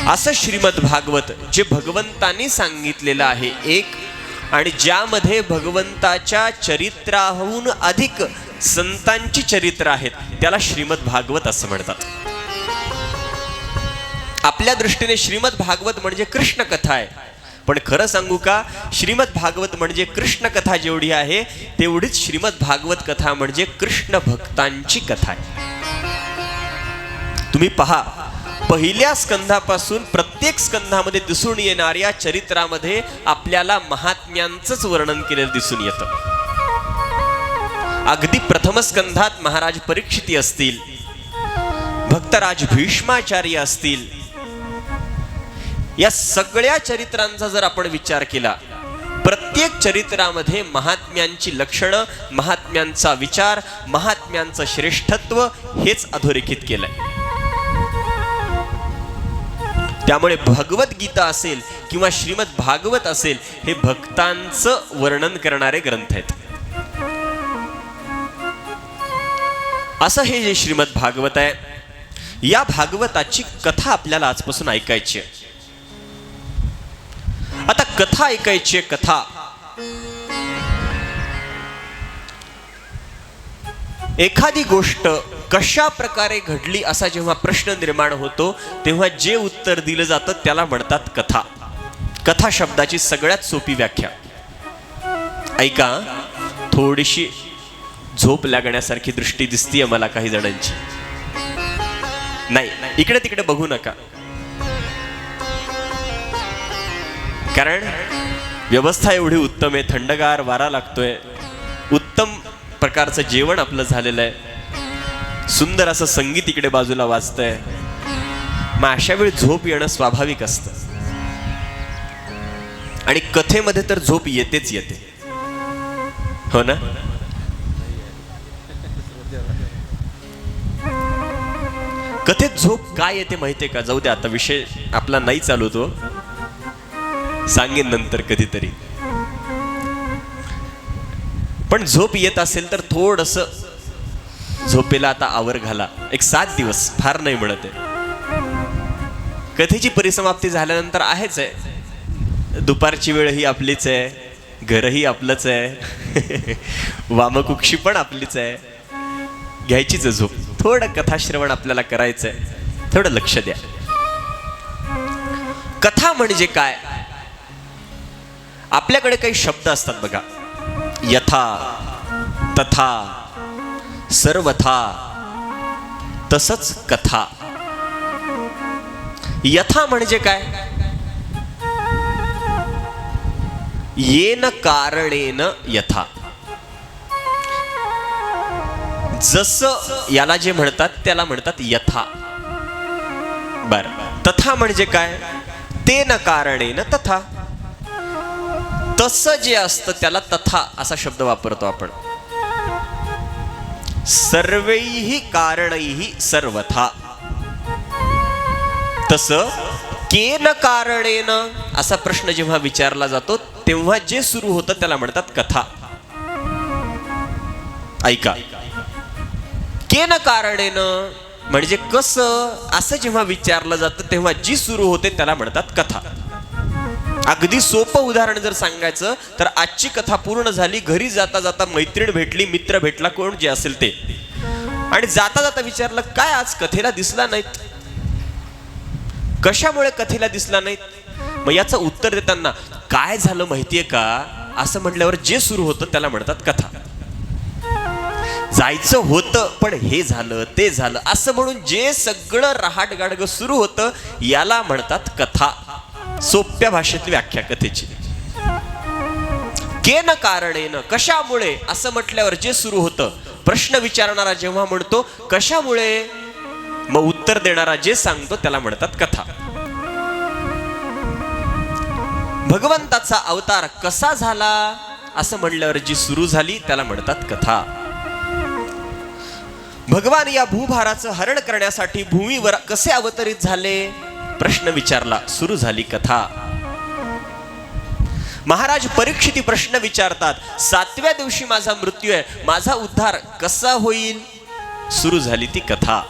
A: असं श्रीमद भागवत जे भगवंतांनी सांगितलेलं आहे एक आणि ज्यामध्ये भगवंताच्या चरित्राहून अधिक संतांची चरित्र आहेत त्याला श्रीमद भागवत असं म्हणतात आपल्या दृष्टीने श्रीमद भागवत म्हणजे कृष्ण कथा आहे पण खरं सांगू का श्रीमद भागवत म्हणजे कृष्ण कथा जेवढी आहे तेवढीच श्रीमद भागवत कथा म्हणजे कृष्ण भक्तांची कथा आहे तुम्ही पहा पहिल्या स्कंधापासून प्रत्येक स्कंधामध्ये दिसून येणाऱ्या चरित्रामध्ये आपल्याला महात्म्यांचंच वर्णन केलेलं दिसून येतं अगदी प्रथम स्कंधात महाराज परीक्षिती असतील भक्तराज भीष्माचार्य असतील या सगळ्या चरित्रांचा जर आपण विचार केला प्रत्येक चरित्रामध्ये महात्म्यांची लक्षणं महात्म्यांचा विचार महात्म्यांचं श्रेष्ठत्व हेच अधोरेखित केलंय त्यामुळे भगवद्गीता असेल किंवा श्रीमद भागवत असेल हे भक्तांचं वर्णन करणारे ग्रंथ आहेत असं हे जे श्रीमद भागवत आहे या भागवताची कथा आपल्याला आजपासून ऐकायची आहे आता कथा ऐकायची कथा एखादी गोष्ट कशा प्रकारे घडली असा जेव्हा प्रश्न निर्माण होतो तेव्हा जे उत्तर दिलं जातं त्याला म्हणतात कथा कथा शब्दाची सगळ्यात सोपी व्याख्या ऐका थोडीशी झोप लागण्यासारखी दृष्टी दिसतीये मला काही जणांची नाही इकडे तिकडे बघू नका कारण व्यवस्था एवढी उत्तम आहे थंडगार वारा लागतोय उत्तम प्रकारचं जेवण आपलं झालेलं आहे सुंदर असं संगीत इकडे बाजूला वाजतंय मग अशा वेळी झोप येणं स्वाभाविक असतं आणि कथेमध्ये तर झोप येतेच येते हो ना कथेत झोप काय येते माहितीये का जाऊ दे आता विषय आपला नाही चालू तो सांगेन नंतर कधीतरी पण झोप येत असेल तर थोडस झोपेला आता आवर घाला एक 7 दिवस फार नाही म्हणत आहे कथेची परिसमाप्ती झाल्यानंतर आहेच आहे दुपारची वेळ ही आपलीच आहे घरही आपलंच आहे वामकुक्षी पण आपलीच आहे घ्यायचीच झोप थोडं कथाश्रवण आपल्याला करायचंय थोडं लक्ष द्या कथा म्हणजे काय आपल्याकडे काही शब्द असतात बघा यथा तथा सर्वथा तसंच कथा यथा म्हणजे काय येन कारणेन यथा जसं याला जे म्हणतात त्याला म्हणतात यथा बर तथा म्हणजे काय तेन कारणेन तथा तसं जे असतं त्याला तथा असा शब्द वापरतो आपण सर्वैहि कारणैहि सर्वथा तसं केन कारणेन असा प्रश्न जेव्हा विचारला जातो तेव्हा जे सुरू होतं त्याला म्हणतात कथा ऐका केन कारणेन म्हणजे कसं असं जेव्हा विचारलं जातं तेव्हा जी सुरू होते त्याला म्हणतात कथा अगदी सोपं उदाहरण जर सांगायचं तर आजची कथा पूर्ण झाली, घरी जाता जाता मैत्रीण भेटली, मित्र भेटला, कोण जे असेल ते, आणि जाता जाता विचारलं काय आज कथेला दिसला नाहीत, कशामुळे कथेला दिसला नाहीत? मग याचं उत्तर देताना काय झालं माहितीये का असं म्हटल्यावर जे सुरू होतं त्याला म्हणतात कथा. जायचं होतं पण हे झालं ते झालं असं म्हणून जे सगळं रहाटगाडगं सुरू होतं याला म्हणतात कथा. सोप्या भाषेतली व्याख्या कथेची. केन कारणेन, कशामुळे असं म्हटल्यावर जे सुरू होतं, प्रश्न विचारणारा जेव्हा म्हणतो कशामुळे, मग उत्तर देणारा जे सांगतो त्याला म्हणतात कथा. भगवंताचा अवतार कसा झाला असं म्हणल्यावर जी सुरू झाली त्याला म्हणतात कथा. भगवान या भूभाराचं हरण करण्यासाठी भूमीवर कसे अवतरित झाले प्रश्न विचारला, सुरू झाली कथा. महाराज परीक्षिती प्रश्न विचारतात, 7व्या दिवशी माझा मृत्यू आहे, माझा उद्धार कसा होईल, सुरू झाली ती कथा.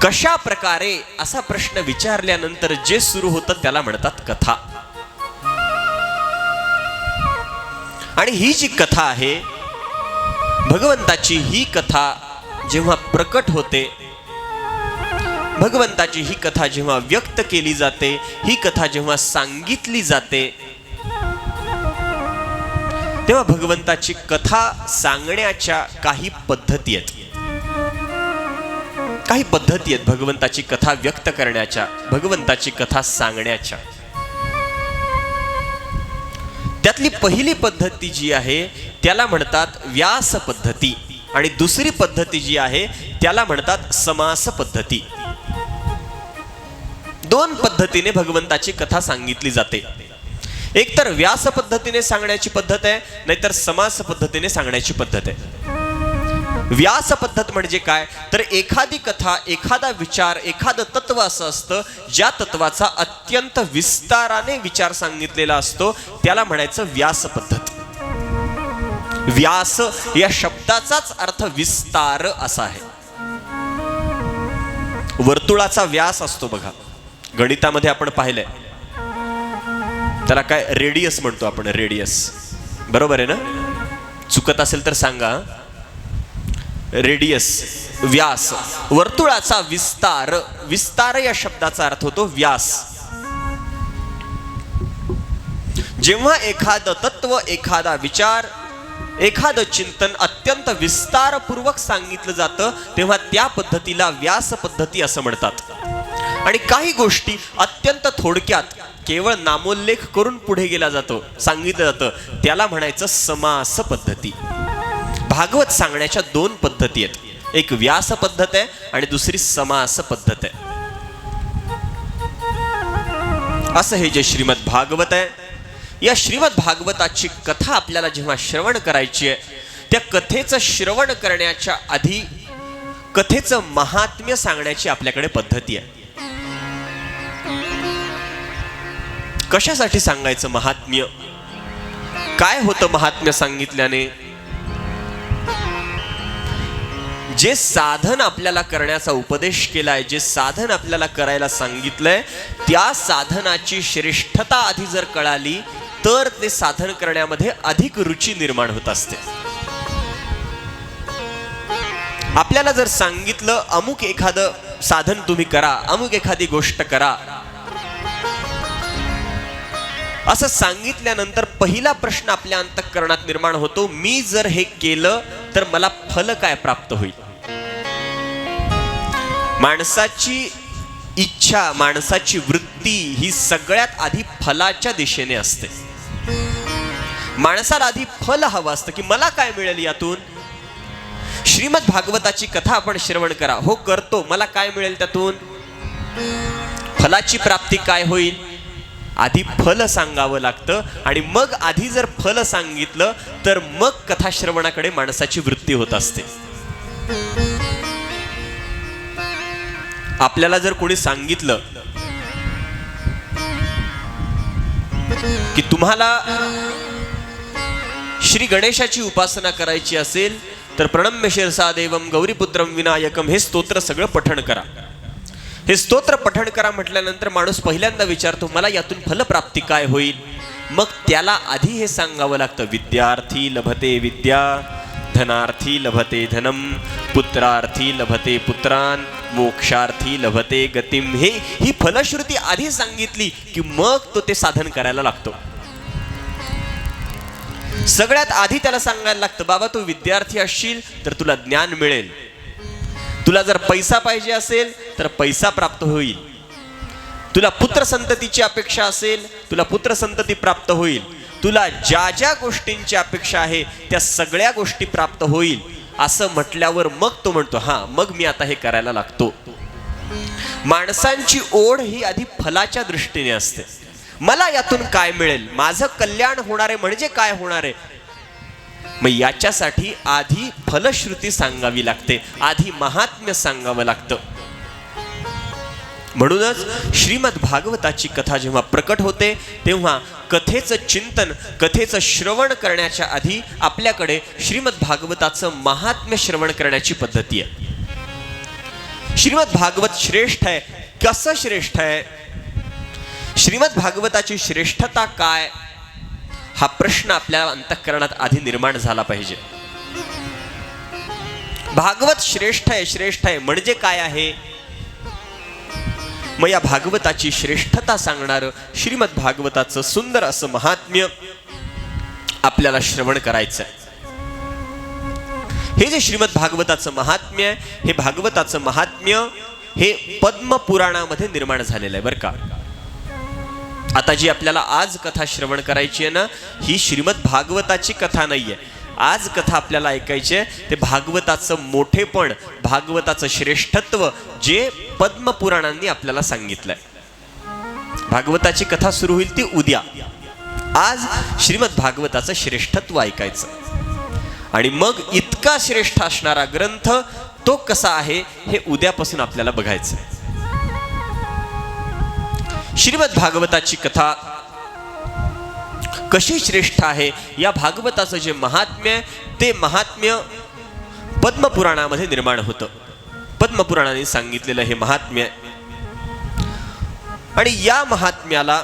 A: कशा प्रकारे असा प्रश्न विचारल्यानंतर जे सुरू होतं त्याला म्हणतात कथा. आणि ही जी कथा आहे भगवंताची, ही कथा जेव्हा प्रकट होते, भगवंताची ही कथा जेव्हा व्यक्त केली जाते, ही कथा जेव्हा सांगितली जाते, तेव्हा भगवंताची कथा सांगण्याच्या काही पद्धती आहेत. काही पद्धती आहेत भगवंताची कथा व्यक्त करण्याच्या, भगवंताची कथा सांगण्याच्या. त्यातली पहिली पद्धती जी आहे त्याला म्हणतात व्यास पद्धती, आणि दुसरी पद्धती जी आहे त्याला म्हणतात समास पद्धती. दोन पद्धतीने भगवंताची कथा सांगितली जाते. एक तर व्यास पद्धतीने सांगण्याची पद्धत आहे, नाहीतर समास पद्धतीने सांगण्याची पद्धत आहे. व्यास पद्धत म्हणजे काय तर एखादी कथा, एखादा विचार, एखादं तत्व असं असतं ज्या तत्वाचा अत्यंत विस्ताराने विचार सांगितलेला असतो, त्याला म्हणायचं व्यास पद्धत. व्यास या शब्दाचाच अर्थ विस्तार असा आहे. वर्तुळाचा व्यास असतो बघा, गणितामध्ये आपण पाहिलंय, त्याला काय रेडियस म्हणतो आपण, रेडियस. बरोबर आहे ना? चुकत असेल तर सांगा. रेडियस, व्यास, वर्तुळाचा विस्तार. विस्तार या शब्दाचा अर्थ होतो व्यास. जेव्हा एखादं तत्व, एखादा विचार, एखादं चिंतन अत्यंत विस्तारपूर्वक सांगितलं जातं तेव्हा त्या पद्धतीला व्यास पद्धती असं म्हणतात. आणि काही गोष्टी अत्यंत थोडक्यात केवळ नामोल्लेख करून पुढे गेला जातो, सांगितलं जातं, त्याला म्हणायचं समास पद्धती. भागवत सांगण्याच्या दोन पद्धती आहेत, एक व्यास पद्धत आहे आणि दुसरी समास पद्धत आहे. असं हे जे श्रीमद भागवत आहे, या श्रीमद भागवताची कथा आपल्याला जेव्हा श्रवण करायची आहे, त्या कथेचं श्रवण करण्याच्या आधी कथेचं महात्म्य सांगण्याची आपल्याकडे पद्धती आहे. कशासाठी सांगायचं महात्म्य, काय होतं महात्म्य सांगितल्याने? जे साधन आपल्याला करण्याचा उपदेश केलाय, जे साधन आपल्याला करायला सांगितलंय, त्या साधनाची श्रेष्ठता आधी जर कळाली तर ते साधन करण्यामध्ये अधिक रुची निर्माण होत असते. आपल्याला जर सांगितलं अमुक एखादं साधन तुम्ही करा, अमुक एखादी गोष्ट करा, असं सांगितल्यानंतर पहिला प्रश्न आपल्या अंतःकरणात निर्माण होतो, मी जर हे केलं तर मला फल काय प्राप्त होईल? माणसाची इच्छा, माणसाची वृत्ती ही सगळ्यात आधी फलाच्या दिशेने असते. माणसाला आधी फल हवं असतं की मला काय मिळेल यातून. श्रीमद भागवताची कथा आपण श्रवण करा, हो करतो, मला काय मिळेल त्यातून, फलाची प्राप्ती काय होईल, आधी फल सांगावं लागतं. आणि मग आधी जर फल सांगितलं तर मग कथा श्रवणाकडे माणसाची वृत्ती होत असते. आपल्याला जर कोणी सांगितलं की तुम्हाला श्री गणेशाची उपासना करायची असेल तर प्रणम्य शिरसा देवम गौरीपुत्रम विनायकम हे स्तोत्र सगळं पठण करा. हे स्तोत्र पठण करा म्हटल्यानंतर माणूस पहिल्यांदा विचारतो मला यातून फलप्राप्ती काय होईल. मग त्याला आधी हे सांगावं लागतं, विद्यार्थी लभते विद्या, धनार्थी लभते धनम, पुत्रार्थी लभते पुत्रान, मोक्षार्थी लभते गतिम. ही फलश्रुती आधी सांगितली की मग तो ते साधन करायला लागतो. सगळ्यात आधी त्याला सांगायला लागतं, बाबा तू विद्यार्थी असशील तर तुला ज्ञान मिळेल, तुला जर पैसा पाहिजे असेल तर पैसा प्राप्त होईल, तुला पुत्र संततीची अपेक्षा असेल तुला पुत्र संतती प्राप्त होईल, तुला ज्या ज्या गोष्टींची अपेक्षा आहे त्या सगळ्या गोष्टी प्राप्त होईल. असं म्हटल्यावर मग तो म्हणतो हा मग मी आता हे करायला लागतो. माणसांची ओढ ही आधी फलाच्या दृष्टीने असते. मला यातून काय मिळेल, माझं कल्याण होणार आहे म्हणजे काय होणार आहे. मग याच्यासाठी आधी फलश्रुती सांगावी लागते, आधी महात्म्य सांगावं लागतं. म्हणूनच श्रीमद भागवताची कथा जेव्हा प्रकट होते तेव्हा कथेचं चिंतन, कथेचं श्रवण करण्याच्या आधी आपल्याकडे श्रीमद भागवताचं महात्म्य श्रवण करण्याची पद्धती आहे. श्रीमद भागवत श्रेष्ठ आहे. कसं श्रेष्ठ आहे, श्रीमद भागवताची श्रेष्ठता काय, हा प्रश्न आपल्या अंतःकरणात आधी निर्माण झाला पाहिजे. भागवत श्रेष्ठ आहे म्हणजे काय आहे. मग या भागवताची श्रेष्ठता सांगणारं श्रीमद भागवताचं सुंदर असं महात्म्य आपल्याला श्रवण करायचं आहे. हे जे श्रीमद भागवताचं महात्म्य आहे, हे भागवताचं महात्म्य हे पद्म पुराणामध्ये निर्माण झालेलं आहे बरं का. आता जी आपल्याला आज कथा श्रवण करायची आहे ना, ही श्रीमद भागवताची कथा नाहीये. आज कथा आपल्याला ऐकायची आहे ते भागवताचं मोठेपण, भागवताचं श्रेष्ठत्व जे पद्मपुराणांनी आपल्याला सांगितलंय. भागवताची कथा सुरू होईल ती उद्या. आज श्रीमद भागवताचं श्रेष्ठत्व ऐकायचं आणि मग इतका श्रेष्ठ असणारा ग्रंथ तो कसा आहे हे उद्यापासून आपल्याला बघायचं. श्रीमद भागवताची कथा कशी श्रेष्ठ आहे, या भागवताचं जे महात्म्य आहे ते महात्म्य पद्मपुराणामध्ये निर्माण होतं. पद्मपुराणाने सांगितलेलं हे महात्म्य आणि या महात्म्याला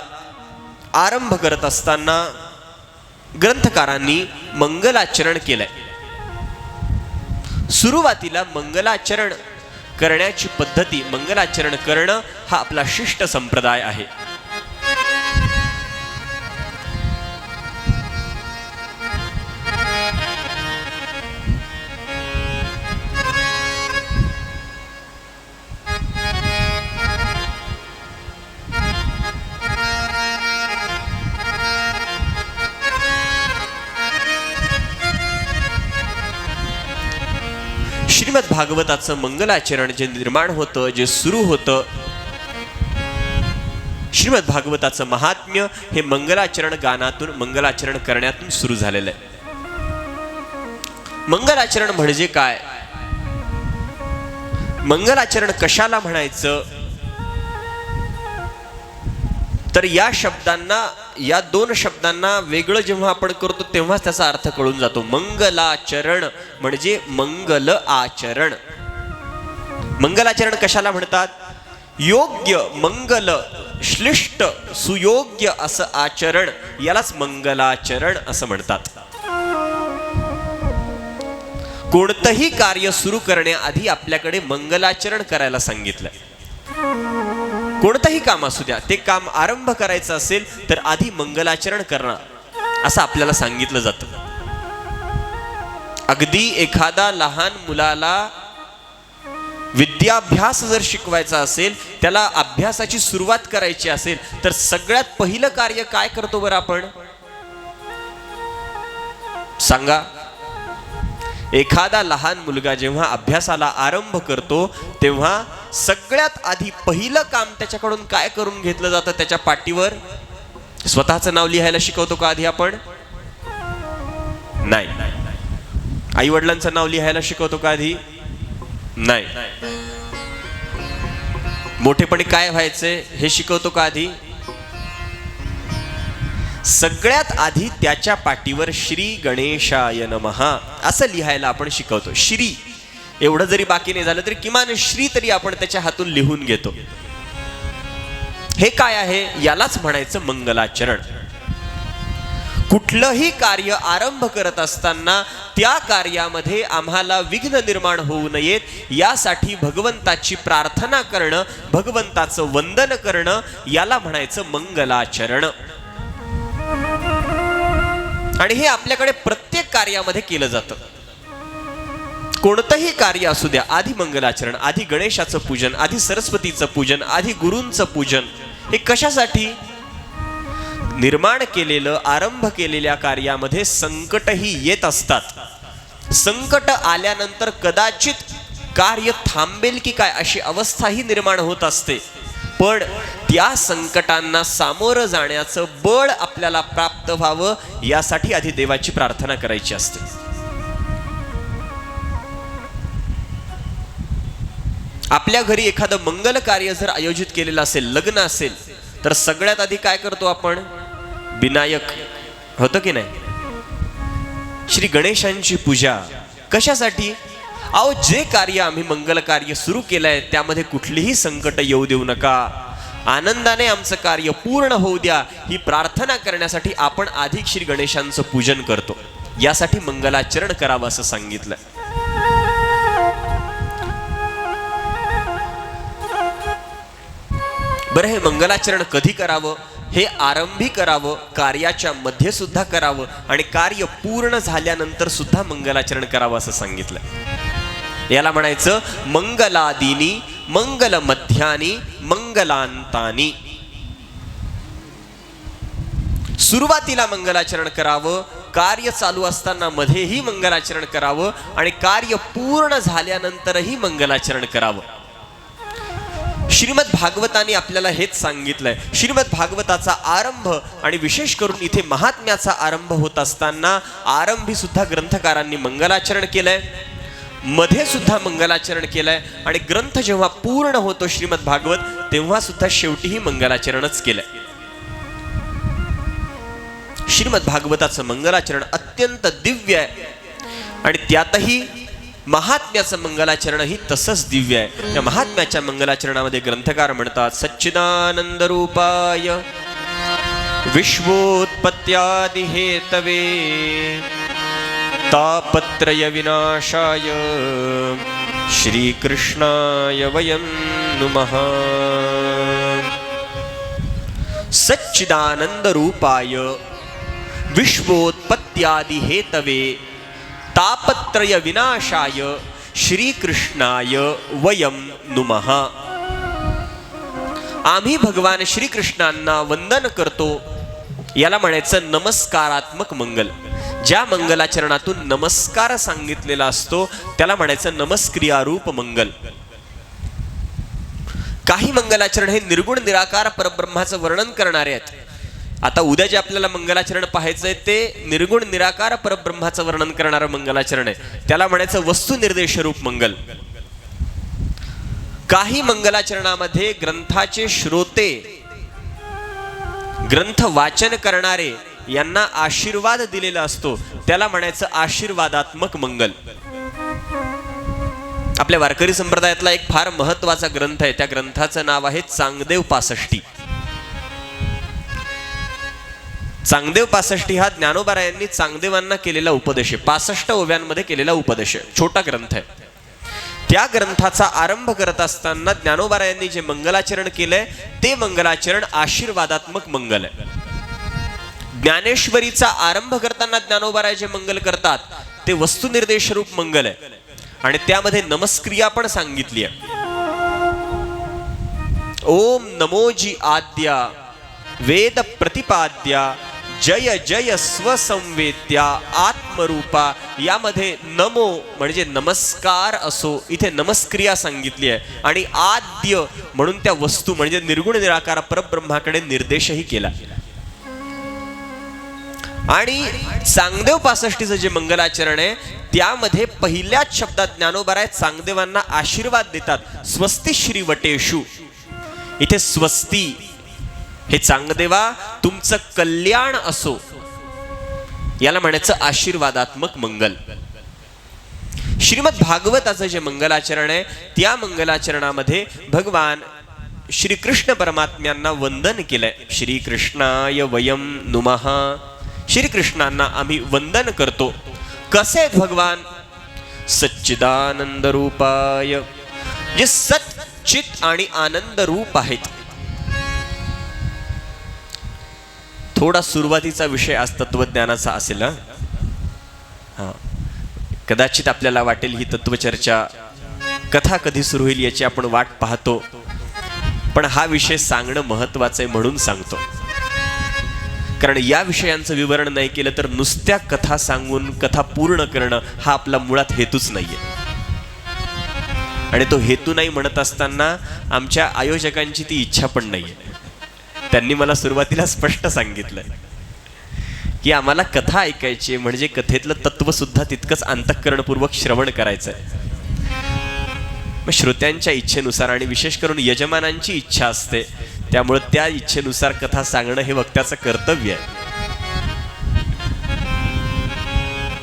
A: आरंभ करत असताना ग्रंथकारांनी मंगलाचरण केलंय. सुरुवातीला मंगलाचरण करण्याची पद्धती, मंगलाचरण करणं हा आपला शिष्ट संप्रदाय आहे. श्रीमद भागवताचं मंगलाचरण जे निर्माण होतं, जे सुरू होतं, श्रीमद भागवताचं महात्म्य हे मंगलाचरण गानातून, मंगलाचरण करण्यातून सुरू झालेलं आहे. मंगलाचरण म्हणजे काय, मंगलाचरण कशाला म्हणायचं, तर या शब्दांना, या दोन शब्दांना वेगळं जेव्हा आपण करतो तेव्हाच त्याचा अर्थ कळून जातो. मंगलाचरण म्हणजे मंगल आचरण. मंगलाचरण कशाला म्हणतात, योग्य, मंगल, श्लिष्ट, सुयोग्य असं आचरण, यालाच मंगलाचरण असं म्हणतात. कोणतंही कार्य सुरू करण्याआधी आपल्याकडे मंगलाचरण करायला सांगितलंय. कोणतंही काम असू द्या, ते काम आरंभ करायचं असेल तर आधी मंगलाचरण करणं असं आपल्याला सांगितलं जातं. अगदी एखादा लहान मुलाला विद्याभ्यास जर शिकवायचा असेल, त्याला अभ्यासाची सुरुवात करायची असेल तर सगळ्यात पहिलं कार्य काय करतो बरं आपण, सांगा. एखादा लहान मुलगा जेव्हा अभ्यासाला आरंभ करतो तेव्हा सगळ्यात आधी पहिलं काम त्याच्याकडून काय करून घेतलं जातं, त्याच्या पाटीवर स्वतःचं नाव लिहायला शिकवतो का आधी आपण, नाही. आई वडिलांचं नाव लिहायला शिकवतो का आधी, नाही. मोठेपणी काय व्हायचंय हे शिकवतो का आधी, सगळ्यात आधी त्याच्या पाठीवर श्री गणेशाय नमः असं लिहायला आपण शिकवतो. श्री एवढं जरी बाकी नाही झालं तरी किमान श्री तरी आपण त्याच्या हातून लिहून घेतो. हे काय आहे? यालाच म्हणायचं मंगलाचरण. कुठलंही कार्य आरंभ करत असताना त्या कार्यामध्ये आम्हाला विघ्न निर्माण होऊ नयेत यासाठी भगवंताची प्रार्थना करणं, भगवंताचं वंदन करणं, याला म्हणायचं मंगलाचरण. आणि हे आपल्याकडे प्रत्येक कार्यामध्ये केलं जातं. कोणतंही कार्य असू द्या, आधी मंगलाचरण, आधी गणेशाचं पूजन, आधी सरस्वतीचं पूजन, आधी गुरूंचं पूजन. हे कशासाठी? निर्माण केलेलं, आरंभ केलेल्या कार्यामध्ये संकटही येत असतात. संकट आल्यानंतर कदाचित कार्य थांबेल की काय अशी अवस्थाही निर्माण होत असते. पण त्या संकटांना सामोरं जाण्याचं बळ आपल्याला प्राप्त व्हावं यासाठी आधी देवाची प्रार्थना करायची असते. आपल्या घरी एखादं मंगल कार्य जर आयोजित केलेलं असेल, लग्न असेल, तर सगळ्यात आधी काय करतो आपण? विनायक, होतं की नाही? श्री गणेशांची पूजा. कशासाठी? अहो, जे कार्य आम्ही मंगल कार्य सुरू केलंय त्यामध्ये कुठलीही संकट येऊ देऊ नका, आनंदाने आमचं कार्य पूर्ण होऊ द्या, ही प्रार्थना करण्यासाठी आपण आधी श्री गणेशांचं पूजन करतो. यासाठी मंगलाचरण करावं असं सांगितलं. बरं, हे मंगलाचरण कधी करावं? हे आरंभी करावं, कार्याच्या मध्ये सुद्धा करावं, आणि कार्य पूर्ण झाल्यानंतर सुद्धा मंगलाचरण करावं असं सांगितलं. याला म्हणायचं मंगलादिनी, मंगल मध्यानी, मंगलांतानी. सुरुवातीला मंगलाचरण करावं, कार्य चालू असताना मध्येही मंगलाचरण करावं, आणि कार्य पूर्ण झाल्यानंतरही मंगलाचरण करावं. श्रीमद भागवताने आपल्याला हेच सांगितलंय. श्रीमद भागवताचा आरंभ, आणि विशेष करून इथे महात्म्याचा आरंभ होत असताना आरंभी सुद्धा ग्रंथकारांनी मंगलाचरण केलंय, मध्ये सुद्धा मंगलाचरण केलंय, आणि ग्रंथ जेव्हा पूर्ण होतो श्रीमद भागवत तेव्हा सुद्धा शेवटीही मंगलाचरणच केलंय. श्रीमद भागवताचं मंगलाचरण अत्यंत दिव्य आहे, आणि त्यातही महात्म्याचं मंगलाचरणही तसंच दिव्य आहे. या महात्म्याच्या मंगलाचरणामध्ये ग्रंथकार म्हणतात, सच्चिदानंद रूपाय विश्वोत्पत्त्यादि हेतवे तापत्रय विनाशाय श्रीकृष्णाय वयं नुमः. सच्चिदानंद रूपाय विश्वोत्पत्त्यादि हेतवे तापत्रय विनाशाय श्रीकृष्णाय वयं नुमः. आम्ही भगवान श्रीकृष्णांना वंदन करतो. याला म्हणायचं नमस्कारात्मक मंगल. ज्या मंगलाचरणातून नमस्कार सांगितलेला असतो त्याला म्हणायचं नमस्क्रियारूप मंगल. काही मंगलाचरण हे निर्गुण निराकार परब्रह्माचं वर्णन करणारे आहेत. आता उद्या जे आपल्याला मंगलाचरण पाहायचंय ते निर्गुण निराकार परब्रह्माचं वर्णन करणारं मंगलाचरण आहे. त्याला म्हणायचं वस्तुनिर्देश रूप मंगल. काही मंगलाचरणामध्ये ग्रंथाचे श्रोते, ग्रंथ वाचन करणारे यांना आशीर्वाद दिलेला असतो. त्याला म्हणायचं आशीर्वादात्मक मंगल. आपल्या वारकरी संप्रदायातला एक फार महत्वाचा ग्रंथ आहे. त्या ग्रंथाचं नाव आहे चांगदेव पासष्टी. चांगदेव पासष्टी हा ज्ञानोबारायांनी चांगदेवांना केलेला उपदेश आहे. 65 ओव्यांमध्ये केलेला उपदेश आहे. छोटा ग्रंथ आहे. त्या ग्रंथाचा आरंभ करत असताना ज्ञानोबारायांनी जे मंगलाचरण केलंय ते मंगलाचरण आशीर्वादात्मक मंगल आहे. ज्ञानेश्वरीचा आरंभ करताना ज्ञानोबाराय जे मंगल करतात ते वस्तुनिर्देश रूप मंगल आहे, आणि त्यामध्ये नमस्क्रिया पण सांगितली आहे. ओम नमोजी आद्या वेद प्रतिपाद्या जय जय स्वसंवेद्या आत्मरूपा. यामध्ये नमो म्हणजे नमस्कार असो, इथे नमस्क्रिया सांगितली आहे, आणि आद्य म्हणून त्या वस्तू म्हणजे निर्गुण निराकार परब्रह्माकडे निर्देशही केला. आणि चांगदेव पासष्टीचं जे मंगलाचरण आहे त्यामध्ये पहिल्याच शब्दात ज्ञानोबाराय चांगदेवांना आशीर्वाद देतात. स्वस्ती श्री वटेषु. इथे स्वस्ती हे चांगदेवा तुमचं कल्याण असो, याला म्हणायचं आशीर्वादात्मक मंगल. श्रीमद भागवताचं जे मंगलाचरण आहे त्या मंगलाचरणामध्ये भगवान श्रीकृष्ण परमात्म्यांना वंदन केलंय. श्रीकृष्णाय वयम नुमः. श्रीकृष्णांना आम्ही वंदन करतो. कसे आहेत भगवान? सच्चिदानंद रूपाय, जे सत चित आणि आनंद रूप आहेत. थोडा सुरुवातीचा विषय आज तत्वज्ञानाचा असेल. कदाचित आपल्याला वाटेल ही तत्वचर्चा कथा कधी सुरू होईल याची आपण वाट पाहतो, पण हा विषय सांगणं महत्वाचं आहे म्हणून सांगतो. कारण या विषयांचं विवरण नाही केलं तर नुसत्या कथा सांगून कथा पूर्ण करणं हा आपला मुळात हेतूच नाहीये. आणि तो हेतू नाही म्हणत असताना आमच्या आयोजकांची ती इच्छा पण नाहीये. त्यांनी मला सुरुवातीला स्पष्ट सांगितलं की आम्हाला कथा ऐकायची म्हणजे कथेतलं तत्व सुद्धा तितकंच अंतःकरणपूर्वक श्रवण करायचंय. मग श्रोत्यांच्या इच्छेनुसार आणि विशेष करून यजमानांची इच्छा असते, त्यामुळे त्या इच्छेनुसार कथा सांगणं हे वक्त्याचं कर्तव्य आहे.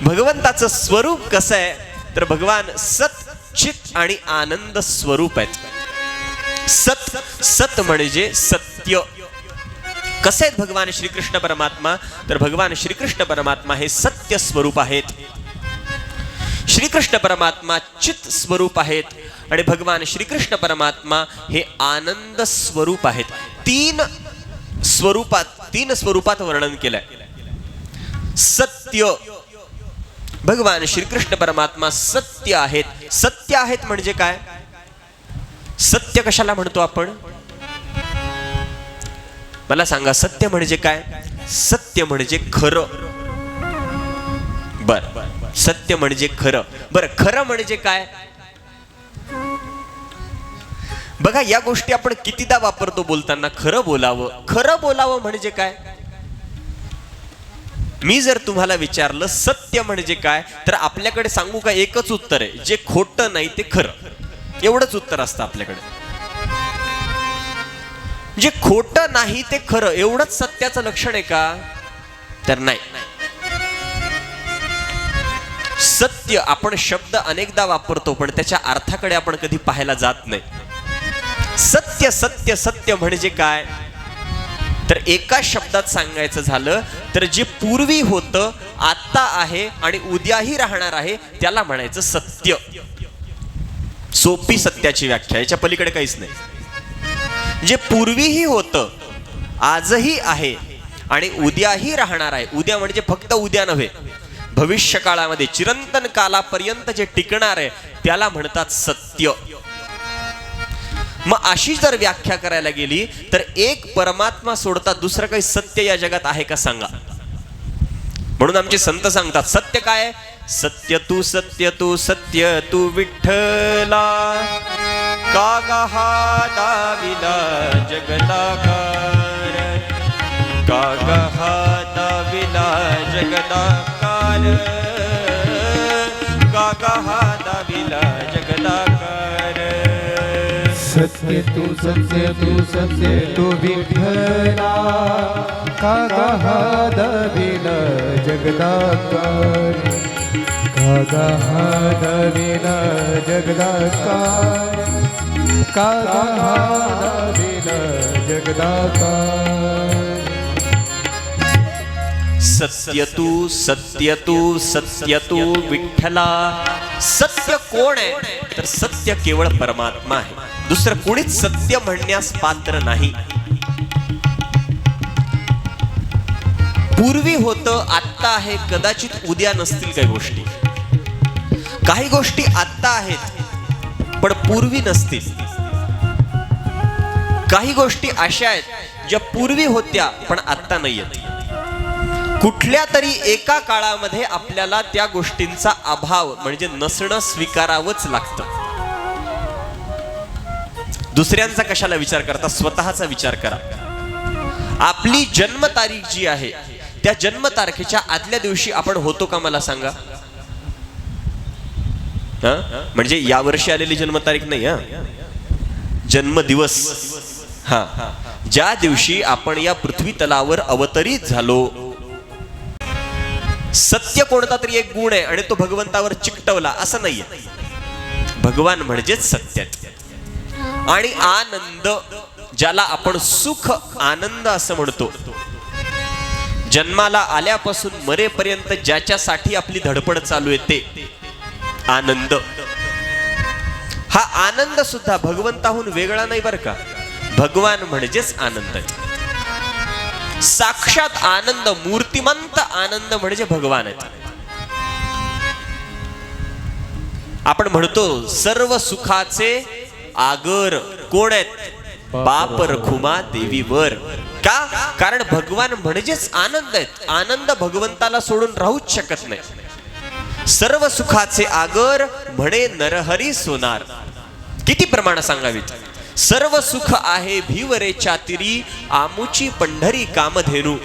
A: भगवंताचं स्वरूप कसं आहे तर भगवान सत चित आणि आनंद स्वरूप आहेत. सत सत म्हणजे सत्य. कसे आहेत भगवान श्रीकृष्ण परमात्मा तर भगवान श्रीकृष्ण परमात्मा हे सत्य स्वरूप आहेत. श्रीकृष्ण परमात्मा चित स्वरूप आहेत आणि भगवान श्रीकृष्ण परमात्मा हे आनंद स्वरूप आहेत. तीन स्वरूपात वर्णन केलंय. सत्य, भगवान श्रीकृष्ण परमात्मा सत्य आहेत. सत्य आहेत म्हणजे काय? सत्य कशाला म्हणतो आपण? मला सांगा, सत्य म्हणजे काय? सत्य म्हणजे खरं. बर, सत्य म्हणजे खरं. बर, खरं म्हणजे काय? बघा, या गोष्टी आपण कितीदा वापरतो बोलताना. खरं बोलावं. खरं बोलावं म्हणजे काय? मी जर तुम्हाला विचारलं सत्य म्हणजे काय तर आपल्याकडे सांगू का एकच उत्तर आहे, जे खोटं नाही ते खरं. एवढंच उत्तर असतं आपल्याकडे. जे खोटं नाही ते खरं एवढंच सत्याचं लक्षण आहे का? तर नाही. सत्य आपण शब्द अनेकदा वापरतो पण त्याच्या अर्थाकडे आपण कधी पाहायला जात नाही. सत्य सत्य सत्य म्हणजे काय तर एका शब्दात सांगायचं झालं तर जे पूर्वी होतं, आता आहे आणि उद्याही राहणार आहे त्याला म्हणायचं सत्य. सोपी सत्याची व्याख्या, याच्या पलीकडे काहीच नाही. जे पूर्वीही होतं, आजही आहे आणि उद्याही राहणार आहे. उद्या म्हणजे फक्त उद्या नव्हे, भविष्य काळामध्ये चिरंतन कालापर्यंत जे टिकणार आहे त्याला म्हणतात सत्य. मग अशी जर व्याख्या करायला गेली तर एक परमात्मा सोडता दुसरं काही सत्य या जगात आहे का सांगा? म्हणून आमचे संत सांगतात सत्य काय? सत्य तू सत्य तू विठ्ठला, कागा दाविला जगदाकार, कागा दाविला जगदाकार, कागा दाविला जगदाकार.
B: सत्य तू विठ्ठला, कागा दाविला जगदाकार, कागा दाविला जगदाकार, कागा दाविला जगदाकार.
A: सत्य तू विठ्ठला. सत्य कोण आहे तर सत्य केवळ परमात्मा आहे. दुसरं कोणीच सत्य म्हणण्यास पात्र नाही. पूर्वी होतं, आत्ता आहे, कदाचित उद्या नसतील काही गोष्टी. काही गोष्टी आत्ता आहेत पण पूर्वी नसतील. काही गोष्टी अशा आहेत ज्या पूर्वी होत्या पण आत्ता नाही आहेत. कुठल्या तरी एका काळामध्ये आपल्याला त्या गोष्टींचा अभाव म्हणजे नसणं स्वीकारावंच लागतं. दुसऱ्यांचा कशाला विचार करता, स्वतःचा विचार करा. आपली जन्मतारीख जी आहे त्या जन्मतारखेच्या आदल्या दिवशी आपण होतो का मला सांगा? म्हणजे या वर्षी आलेली जन्मतारीख नाही, जन्मदिवस. ज्या दिवशी आपण या पृथ्वी तलावर अवतरित झालो सत्य कोणता तरी एक गुण आहे आणि तो भगवंतावर चिकटवला असं नाहीये. भगवान म्हणजेच सत्य. आणि आनंद, ज्याला आपण सुख आनंद असं म्हणतो, जन्माला आल्यापासून मरेपर्यंत ज्याच्यासाठी आपली धडपड चालू आहे ते आनंद. हा आनंद सुद्धा भगवंताहून वेगळा नाही बरं का. भगवान म्हणजेच आनंद. साक्षात आनंद, मूर्तिमंत आनंद म्हणजे भगवान आहेत. आपण म्हणतो सर्व सुखाचे आगर कोण आहेत? बाप रखुमा देवीवर. का? कारण भगवान म्हणजेच आनंद आहेत. आनंद भगवंताला सोडून राहूच शकत नाही. सर्व सुखाचे आगर म्हणे नरहरी सोनार. किती प्रमाण सांगावीत. सर्व सुख आहे भिवरेच्या तिरी, आमुची पंढरी कामधेनू.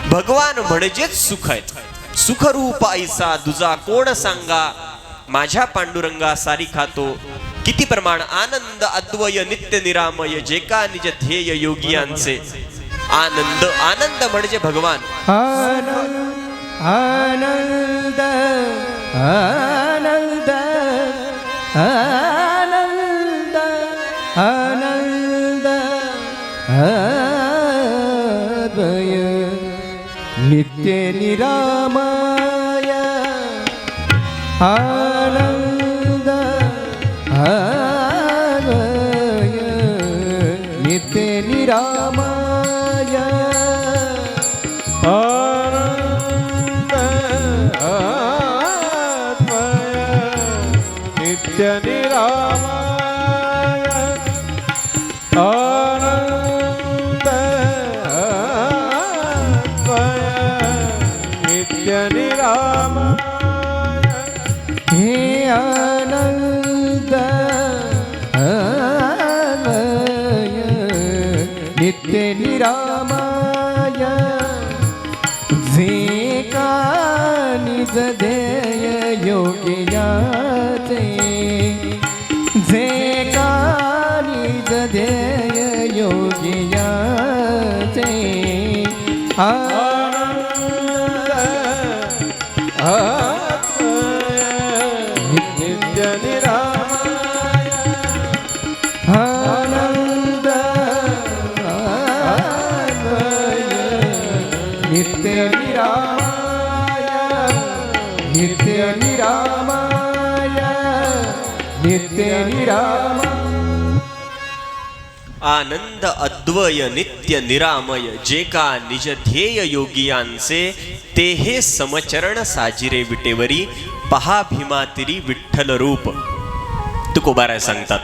A: भगवान म्हणजेच सुख आहेत. सुखरूप ऐसा दुजा कोण सांगा, माझ्या पांडुरंगा सारी खातो. किती प्रमाण. आनंद अद्वय नित्य निरामय, जे का निज ध्येय योगियांचे. आनंद, आनंद म्हणजे भगवान.
B: आनंद आनंद आनंद आनंद आनंद अद्वय नित्य निरामय. आनंद अद्वय नित्य निरामय. आनंद अद्वय नित्य निरामय. आनंद अद्वय नित्य निरामय. हे आनंद अद्वय नित्य निरामय. जे का निज ध्येय योगियाचे, जे का निज ध्येय योगियाचे. आनंद अद्वय नित्य निरामय. आनंद अद्वय नित्य निरामय. नित्य निरामय. नित्य निरामय.
A: आनंद अद्वय नित्य निरामय, जे का निज ध्येय योगियांचे. ते हे समचरण साजिरे विटेवरी, पहा भीमातिरी विठ्ठल रूप. तुकोबाराय सांगतात.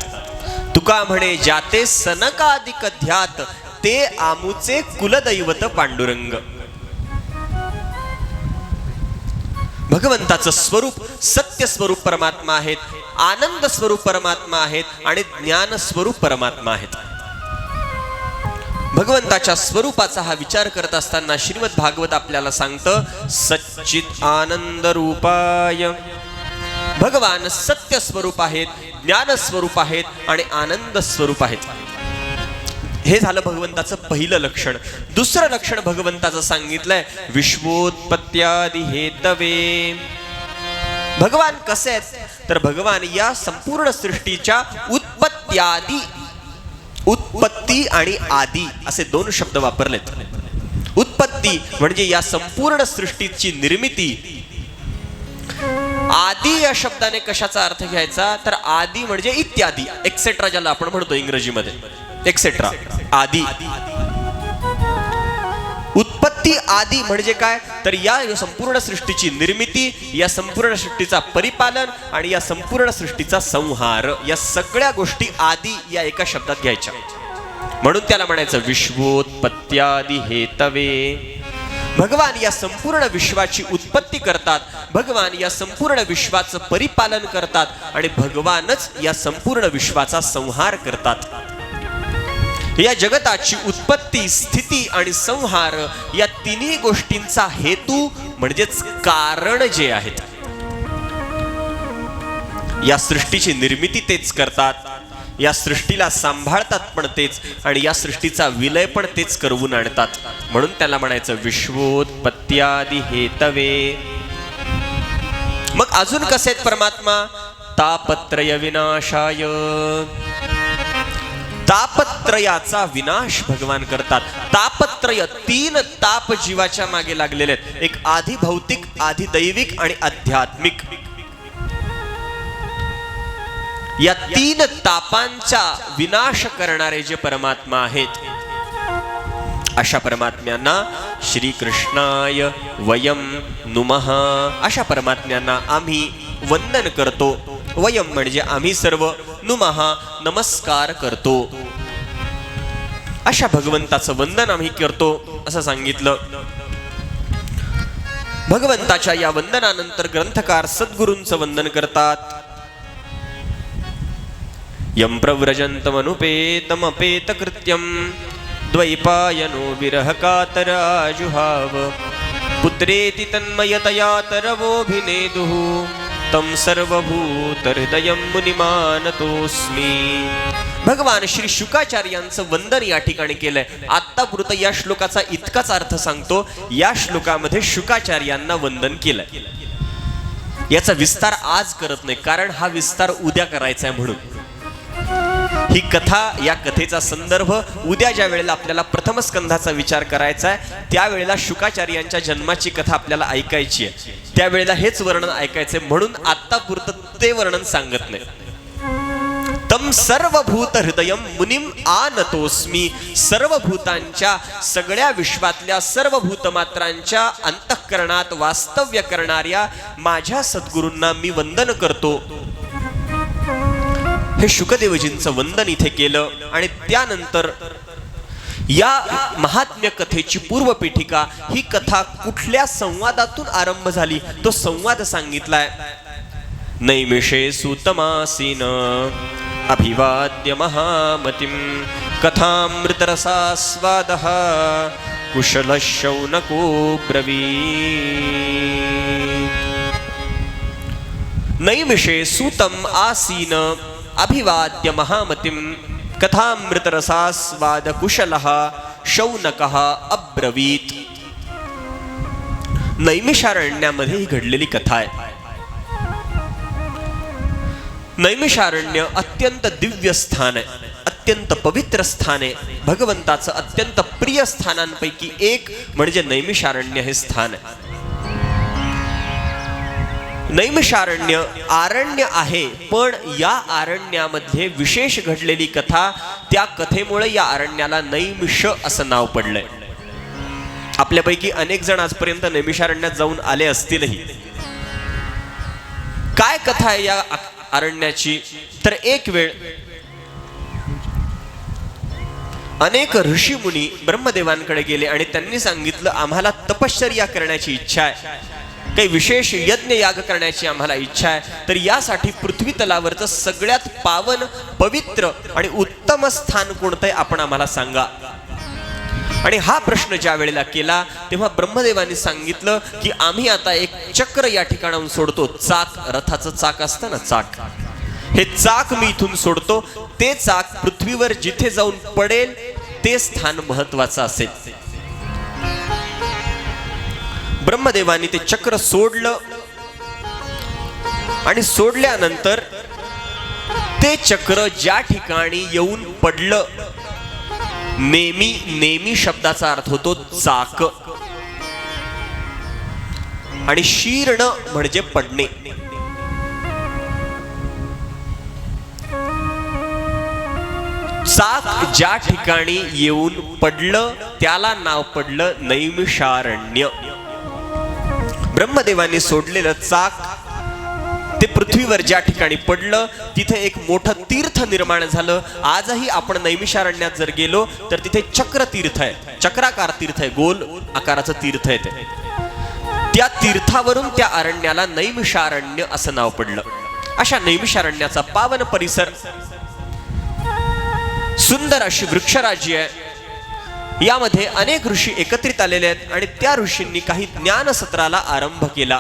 A: तुका म्हणे जाते सनकादिक ध्यात, ते आमुचे कुलदैवत पांडुरंग. भगवंताचं स्वरूप सत्य स्वरूप परमात्मा आहेत, आनंद स्वरूप परमात्मा आहेत आणि ज्ञान स्वरूप परमात्मा आहेत. भगवंताच्या स्वरूपाचा हा विचार करत असताना श्रीमद भागवत आपल्याला सांगतं, सच्चित आनंद रूपाय. भगवान सत्य स्वरूप आहेत, ज्ञान स्वरूप आहेत आणि आनंद स्वरूप आहेत. हे झालं भगवंताचं पहिलं लक्षण. दुसरं लक्षण भगवंताचं सांगितलंय, विश्वोत्पत्त्यादि हेतवे. भगवान कसे आहेत? तर भगवान या संपूर्ण सृष्टीच्या उत्पत्त्यादि, उत्पत्ती आणि आदी असे दोन शब्द वापरलेत. उत्पत्ती म्हणजे या संपूर्ण सृष्टीची निर्मिती. आदी या शब्दाने कशाचा अर्थ घ्यायचा? तर आदी म्हणजे इत्यादी, एक्सेट्रा, ज्याला आपण म्हणतो इंग्रजीमध्ये एक्सेट्रा, आदी. उत्पत्ती आदी म्हणजे काय? तर या संपूर्ण सृष्टीची निर्मिती, या संपूर्ण सृष्टीचा परिपालन आणि या संपूर्ण सृष्टीचा संहार, या सगळ्या गोष्टी आदी या एका शब्दात घ्यायच्या. म्हणून त्याला म्हणायचं विश्वोत्पत्त्यादि हेतवे. भगवान या संपूर्ण विश्वाची उत्पत्ती करतात, भगवान या संपूर्ण विश्वाचं परिपालन करतात आणि भगवानच या संपूर्ण विश्वाचा संहार करतात. या जगताची उत्पत्ती, स्थिती आणि संहार या तिन्ही गोष्टींचा हेतू म्हणजेच कारण जे आहेत, या सृष्टीची निर्मिती तेच करतात, या सृष्टीला सांभाळतात पण तेच, आणि या सृष्टीचा विलय पण तेच करवून आणतात. म्हणून त्याला म्हणायचं विश्वोत्पत्त्यादी हेतवे. मग अजून कसे आहेत परमात्मा? तापत्रय विनाशाय. तापत्रयाचा विनाश भगवान करतात. तापत्रय, 3 ताप जीवाच्या मागे लागलेले आहेत. एक आधी भौतिक, आधी दैविक आणि आध्यात्मिक. या 3 तापांचा विनाश करणारे जे परमात्मा आहेत, अशा परमात्म्यांना श्रीकृष्णाय वयम नुमः, अशा परमात्म्यांना आम्ही वंदन करतो. वयम म्हणजे आम्ही सर्व, नुमः नमस्कार करतो. अशा भगवंताचं वंदन आम्ही करतो असं सांगितलं. भगवंताच्या या वंदनानंतर ग्रंथकार सद्गुरूंचं वंदन करतात. यं प्रव्रजन्तमनुपेतमपेत कृत्यं द्वैपायनो विरह कातराजुहाव पुत्रेति तन्मयतया तरवोऽभिनेदुः तं सर्वभूतहृदयं मुनिमानतोऽस्मि. भगवान श्री शुकाचार्यांचं वंदन या ठिकाणी केलंय. आत्तापुरतं या श्लोकाचा इतकाच अर्थ सांगतो. या श्लोकामध्ये शुकाचार्यांना वंदन केलंय. याचा विस्तार आज करत नाही, कारण हा विस्तार उद्या करायचा आहे. म्हणून ही कथा, या कथेचा संदर्भ उद्या ज्या वेळेला आपल्याला प्रथम स्कंधाचा विचार करायचा आहे, त्यावेळेला शुकाचार्यांच्या जन्माची कथा आपल्याला ऐकायची आहे. त्यावेळेला हेच वर्णन ऐकायचंय. म्हणून आत्तापुरतं ते वर्णन सांगत नाही. तम सर्वभूत हृदयम मुनिम आनतोस्मी. सर्व भूतांच्या, सगळ्या विश्वातल्या सर्व भूतमात्रांच्या अंतःकरणात वास्तव्य करणाऱ्या माझ्या सद्गुरूंना मी वंदन करतो. हे शुकदेवजींचं वंदन इथे केलं. आणि त्यानंतर या महात्म्य कथेची पूर्वपीठिका, ही कथा कुठल्या संवादातून आरंभ झाली तो संवाद सांगितलाय. नैमिषे सुतमासीन अभिवाद्य महामतिं कथामृतरसास्वादः कुशलः शौनको ब्रवीत्. नैमिषे सुतम आसीन अभिवाद्य महामतिं कथामृतरसास्वाद कुशलः शौनकः अब्रवीत्. नैमिषारण्यामध्ये ही घडलेली कथा आहे. नैमिषारण्य अत्यंत दिव्य स्थान आहे, अत्यंत पवित्र स्थान आहे. भगवंताचं अत्यंत प्रिय स्थानांपैकी एक म्हणजे नैमिषारण्य हे स्थान आहे. नैमिषारण्य आरण्य आहे, पण या आरण्यामध्ये विशेष घडलेली कथा, त्या कथेमुळे या आरण्याला नैमिष असं नाव पडलंय. आपल्यापैकी अनेक जण आजपर्यंत नैमिषारण्यात जाऊन आले असतीलही. काय कथा आहे या आरण्याची? तर एक वेळ अनेक ऋषी मुनी ब्रह्मदेवांकडे गेले आणि त्यांनी सांगितलं, आम्हाला तपश्चर्या करण्याची इच्छा आहे, काही विशेष यज्ञ याग करण्याची आम्हाला इच्छा आहे. तर यासाठी पृथ्वी तलावरचं सगळ्यात पावन, पवित्र आणि उत्तम स्थान कोणतं आहे आपण आम्हाला सांगा. आणि हा प्रश्न ज्या वेळेला केला तेव्हा ब्रह्मदेवांनी सांगितलं की आम्ही आता एक चक्र या ठिकाणाहून सोडतो. चाक, रथाचं चाक असतं ना, चाक, हे चाक मी इथून सोडतो. ते चाक पृथ्वीवर जिथे जाऊन पडेल ते स्थान महत्वाचं असेल. ब्रह्मदेवांनी ते चक्र सोडलं आणि सोडल्यानंतर ते चक्र ज्या ठिकाणी येऊन पडलं, नेमी, नेमी शब्दाचा अर्थ होतो चाक, आणि शीर्ण म्हणजे पडणे. चाक ज्या ठिकाणी येऊन पडलं त्याला नाव पडलं नैमिषारण्य. ब्रह्मदेवांनी सोडलेलं चाक ते पृथ्वीवर ज्या ठिकाणी पडलं तिथे एक मोठं तीर्थ निर्माण झालं. आजही आपण नैमिषारण्यात जर गेलो तर तिथे चक्र तीर्थ आहे, चक्राकार तीर्थ आहे, गोल आकाराचं तीर्थ आहे. त्या तीर्थावरून त्या अरण्याला नैमिषारण्य असं नाव पडलं. अशा नैमिषारण्याचा पावन परिसर, सुंदर अशी वृक्षराजी आहे. यामध्ये अनेक ऋषी एकत्रित आलेले आहेत आणि त्या ऋषींनी काही ज्ञानसत्राला आरंभ केला.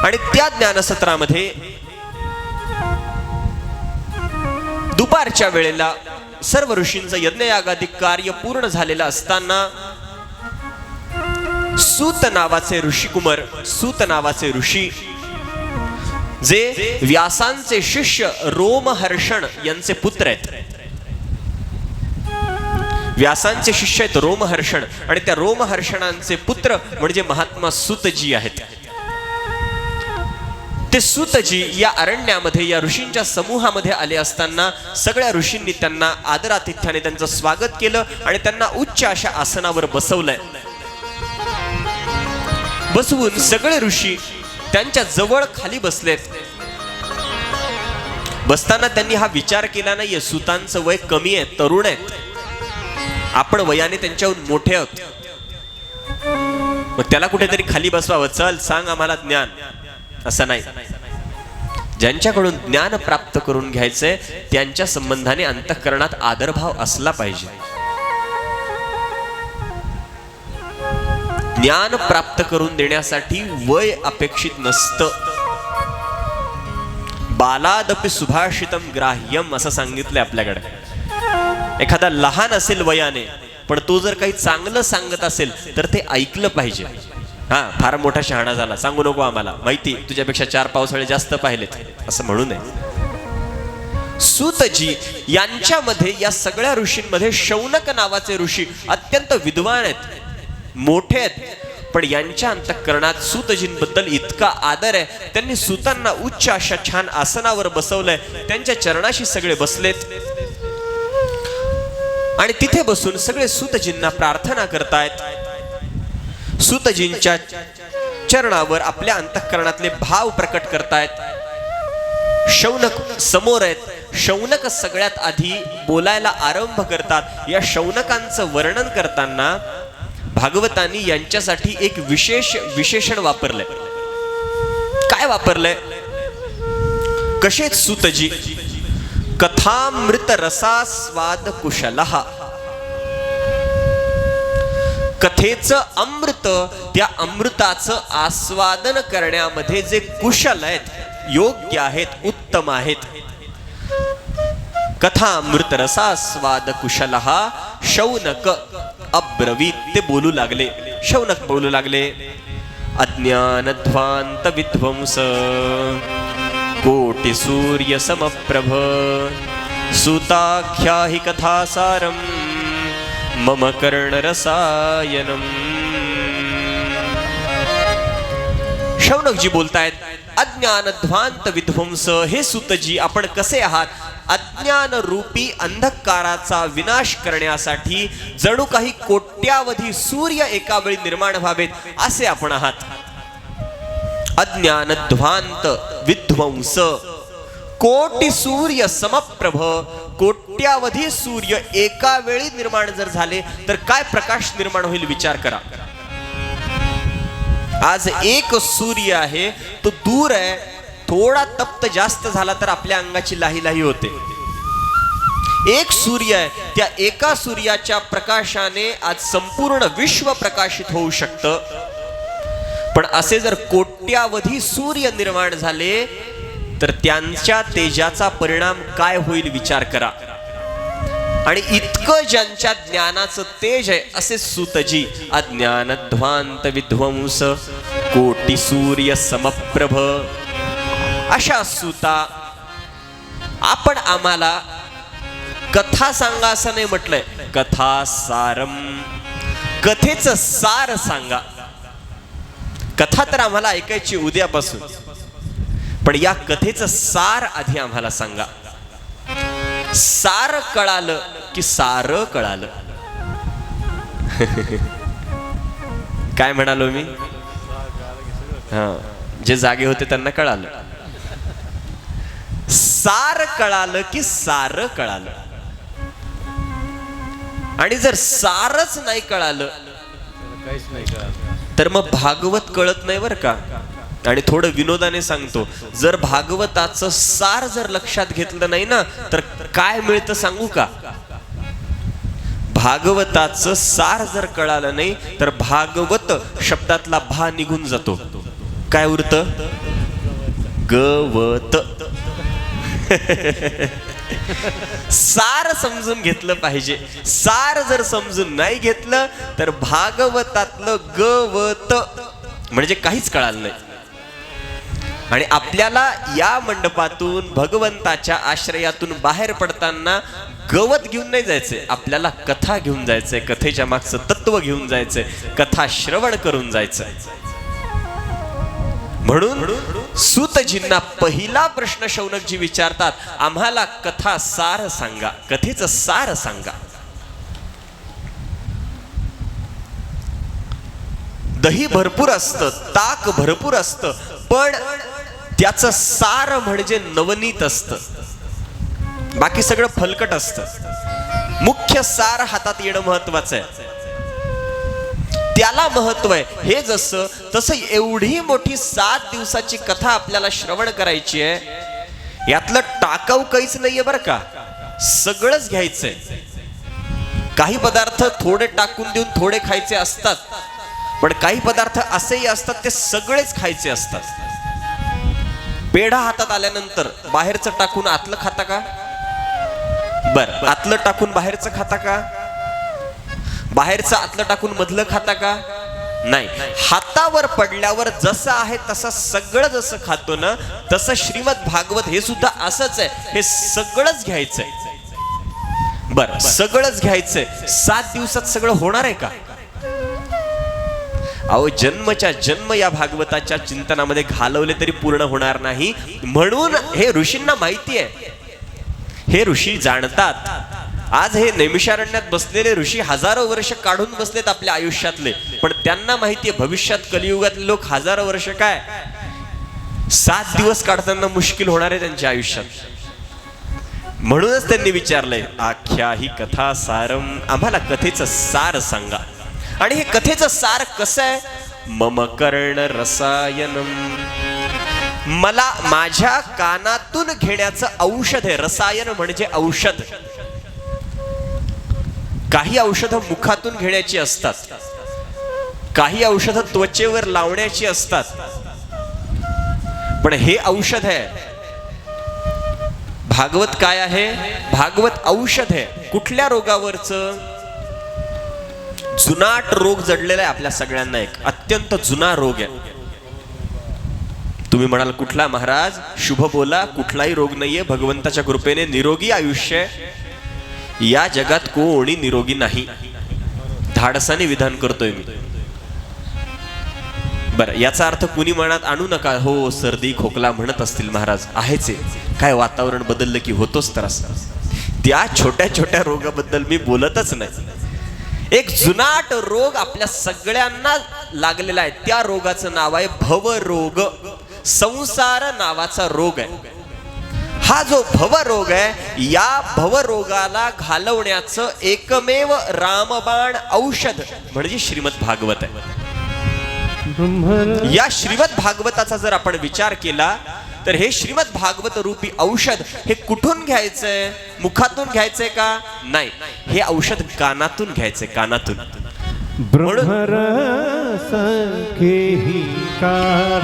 A: आणि त्या ज्ञानसत्रामध्ये दुपारच्या वेळेला सर्व ऋषींचं यज्ञयागादी कार्य पूर्ण झालेलं असताना सूत नावाचे ऋषिकुमार, सूत नावाचे ऋषी जे व्यासांचे शिष्य रोमहर्षण यांचे पुत्र आहेत, व्यासांचे शिष्य आहेत रोमहर्षण, आणि त्या रोमहर्षणांचे पुत्र म्हणजे महात्मा सूतजी आहेत. ते सूतजी या अरण्यामध्ये या ऋषींच्या समूहामध्ये आले असताना सगळ्या ऋषींनी त्यांना आदरातिथ्याने त्यांचं स्वागत केलं आणि त्यांना उच्च अशा आसनावर बसवलंय. बसवून सगळे ऋषी त्यांच्या जवळ खाली बसलेत. बसताना त्यांनी हा विचार केला नाहीये सूतांचं वय कमी आहे, तरुण आहेत, आपण वयाने त्यांच्याहून मोठे आहोत, मग त्याला कुठेतरी खाली बसवावं, चल सांग आम्हाला ज्ञान, असं नाही. ज्यांच्याकडून ज्ञान प्राप्त करून घ्यायचंय त्यांच्या संबंधाने अंतःकरणात आदरभाव असला पाहिजे. ज्ञान प्राप्त करून देण्यासाठी वय अपेक्षित नसतं. बालादपि सुभाषितम ग्राह्यम असं सांगितलंय आपल्याकडे. एखादा लहान असेल वयाने पण तो जर काही चांगलं सांगत असेल तर ते ऐकलं पाहिजे. हा फार मोठा शहाणा झाला, सांगू नको आम्हाला, माहिती तुझ्यापेक्षा 4 पावसाळे जास्त पाहिलेत, असं म्हणू नये. सूतजी यांच्यामध्ये या सगळ्या ऋषींमध्ये शौनक नावाचे ऋषी अत्यंत विद्वान आहेत, मोठे आहेत, पण यांच्या अंतःकरणात सूतजींबद्दल इतका आदर आहे. त्यांनी सूतांना उच्च अशा छान आसनावर बसवलंय, त्यांच्या चरणाशी सगळे बसलेत आणि तिथे बसून सगळे सूतजींना प्रार्थना करतायत. सूतजींच्या चरणावर आपल्या अंतःकरणातले भाव प्रकट करतायत. शौनक समोर आहेत. शौनक सगळ्यात आधी बोलायला आरंभ करतात. या शौनकांचं वर्णन करताना भागवतांनी यांच्यासाठी एक विशेष विशेषण वापरलंय. काय वापरलंय? कशेच सूतजी कथामृत रसास्वाद कुशलः. कथेचं अमृत, त्या अमृताचं आस्वादन करण्यामध्ये जे कुशल आहेत, योग्य आहेत, उत्तम आहेत. कथामृत रसास्वाद कुशलः शौनक अब्रवीत. ते बोलू लागले, शौनक बोलू लागले. अज्ञानध्वांत विध्वंस कोटि सूर्य समप्रभ सूताख्या हि कथासारम मम कर्ण रसायनम. शौनकजी बोलतायत, अज्ञानध्वांत विध्वंस, हे सूतजी आपण कसे आहात? अज्ञान रूपी अंधकाराचा विनाश करण्यासाठी जणू काही कोट्यावधी सूर्य एका वेळी निर्माण व्हावेत असे आपण आहात. अज्ञानध्वांत विध्वंस कोटि सूर्य समप्रभ. कोट्यावधी सूर्य एका वेळी निर्माण जर झाले तर काय प्रकाश निर्माण होईल विचार करा. आज एक सूर्य आहे, तो दूर आहे, थोडा तप्त जास्त झाला तर आपल्या अंगाची लाही लाही होते. एक सूर्य आहे, त्या एका सूर्याच्या प्रकाशाने आज संपूर्ण विश्व प्रकाशित होऊ शकतं. पण असे जर कोट्यावधी सूर्य निर्माण झाले तर त्यांच्या तेजाचा परिणाम काय होईल विचार करा. आणि इतकं ज्यांच्या ज्ञानाचं तेज आहे असे सूतजी. अज्ञानध्वांत विध्वंस कोटि सूर्य समप्रभ. अशा सूता, आपण आम्हाला कथा सांगा असं नाही म्हटलंय, कथा सारम, कथेचं सार सांगा. कथा तर आम्हाला ऐकायची उद्यापासून, पण या कथेचं सार आधी आम्हाला सांगा. सार कळालं की सार कळालं. काय म्हणालो मी? हा, जे जागे होते त्यांना कळालं. सार कळालं की सार कळालं. आणि जर सारच नाही कळालं तर मग भागवत कळत नाही बरं का. आणि थोडं विनोदाने सांगतो, जर भागवताचं सार जर लक्षात घेतलं नाही ना तर काय मिळतं सांगू का? भागवताचं सार जर कळालं नाही तर भागवत शब्दातला भा निघून जातो. काय उरतं? गवत. सार समजून घेतलं पाहिजे. सार जर समजून नाही घेतलं तर भागवतातलं गवत म्हणजे काहीच कळालं नाही. आणि आपल्याला या मंडपातून भगवंताच्या आश्रयातून बाहेर पडताना गवत घेऊन नाही जायचंय, आपल्याला कथा घेऊन जायचंय, कथेच्या मागचं तत्व घेऊन जायचंय, कथा श्रवण करून जायचंय. म्हणून सूतजींना पहिला प्रश्न शौनकजी विचारतात, आम्हाला कथा सार सांगा, कथेचं सार सांगा. दही भरपूर असतं, ताक भरपूर असतं, पण त्याचं सार म्हणजे नवनीत असतं, बाकी सगळं फलकट असतं. मुख्य सार हातात येणं महत्वाचं आहे, त्याला महत्व आहे. हे जसं तसं एवढी मोठी 7 दिवसाची कथा आपल्याला श्रवण करायची आहे, यातलं टाकाऊ काहीच नाहीये बरं का, सगळंच घ्यायचंय. काही पदार्थ थोडे टाकून देऊन थोडे खायचे असतात, पण काही पदार्थ असेही असतात ते सगळेच खायचे असतात. पेढा हातात आल्यानंतर बाहेरचं टाकून आतलं खाता का? बरं, आतलं टाकून बाहेरचं खाता का? बाहेरचं आतलं टाकून मधलं खाता का? नाही. हातावर पडल्यावर जसं आहे तसं सगळं जसं खातो ना, तसं श्रीमद भागवत हे सुद्धा असंच आहे. हे सगळंच घ्यायचंय. बरं, सगळंच घ्यायचंय. 7 दिवसात सगळं होणार आहे का? अहो, जन्मच्या जन्म या भागवताच्या चिंतनामध्ये घालवले तरी पूर्ण होणार नाही. म्हणून हे ऋषींना माहिती आहे, हे ऋषी जाणतात. आज हे नैमिषारण्यात बसलेले ऋषी हजारो वर्ष काढून बसलेत आपल्या आयुष्यातले, पण त्यांना माहिती आहे भविष्यात कलियुगातले लोक हजारो वर्ष काय 7 दिवस काढताना मुश्किल होणार आहे त्यांच्या आयुष्यात. म्हणूनच त्यांनी विचारलंय, आख्या ही कथा सारम, आम्हाला कथेचं सार सांगा. आणि हे कथेचं सार कसं आहे? मम कर्ण रसायनम, मला माझ्या कानातून घेण्याचं औषध आहे. रसायन म्हणजे औषध. काही औषधं मुखातून घेण्याची असतात, काही औषधं त्वचेवर लावण्याची असतात, पण हे औषध आहे. भागवत काय आहे? भागवत औषध आहे. कुठल्या रोगावरचं? जुनाट रोग जडलेला आहे आपल्या सगळ्यांना, एक अत्यंत जुना रोग आहे. तुम्ही म्हणाल कुठला महाराज? शुभ बोला, कुठलाही रोग नाहीये, भगवंताच्या कृपेने निरोगी आयुष्य. या जगात कोणी निरोगी नाही, धाडसाने विधान करतोय मी. बरं, याचा अर्थ कुणी मनात आणू नका, हो सर्दी खोकला म्हणत असतील महाराज, आहेच आहे, काय वातावरण बदललं की होतोच त्रास. त्या छोट्या छोट्या रोगाबद्दल मी बोलतच नाही. एक जुनाट रोग आपल्या सगळ्यांना लागलेला आहे, त्या रोगाचं नाव आहे भवरोग. संसार नावाचा रोग आहे. हा जो भवरोग आहे, या भवरोगाला घालवण्याचं एकमेव रामबाण औषध म्हणजे श्रीमद भागवत आहे. या श्रीमद भागवताचा जर आपण विचार केला तर हे श्रीमद भागवत रूपी औषध हे कुठून घ्यायचंय? मुखातून घ्यायचंय का? नाही, हे औषध कानातून घ्यायचंय, कानातून.
B: ब्रह्मरस घेई काढ,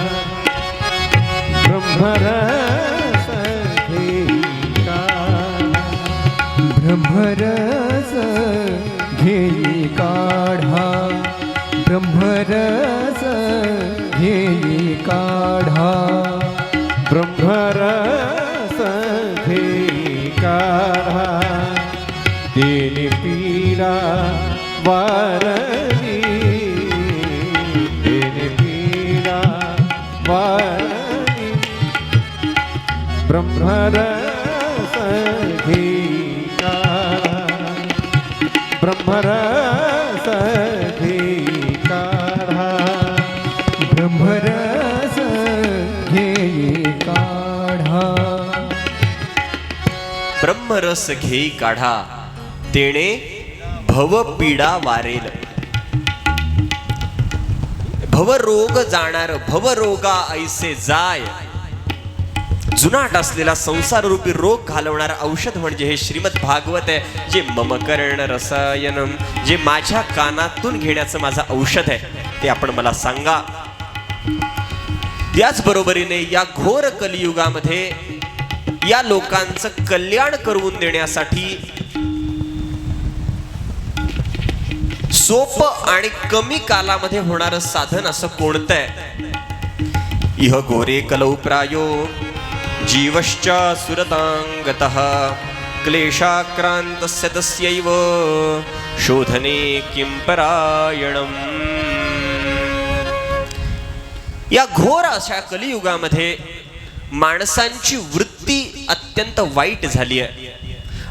B: ब्रह्मरस घेई काढ, ब्रह्मरस घेई काढा, ब्रह्मरस घेई काढा, ब्रह्मरस घेई काढा, तेने पीडा वारली, तेने पीडा वारली, ब्रह्मरस घेई काढा, ब्रह्मरस घेई काढा, ब्रह्मरस घेई काढा,
A: ब्रह्मरस घेई काढा, तेणे भव पीडा वारेल. भवरोग जाणार, भवरोगा ऐसे जाय. जुनाट असलेला संसार रूपी रोग घालवणारा औषध म्हणजे हे श्रीमद भागवत आहे, जे मम कर्ण रसायनम, जे माझ्या कानातून घेण्याचं माझं औषध आहे, ते आपण मला सांगा. त्याच बरोबरीने या घोर कलियुगामध्ये या लोकांचं कल्याण करून देण्यासाठी सोपं आणि कमी कालामध्ये होणारं साधन असं कोणतं आहे? इह गोरे कलौ प्रायो जीवश्च सुरतांगतः क्लेशाक्रांतस्य तस्यैव शोधने किं परायणम्. या घोर अशा कलियुगामध्ये माणसांची वृत्ती अत्यंत वाईट झाली आहे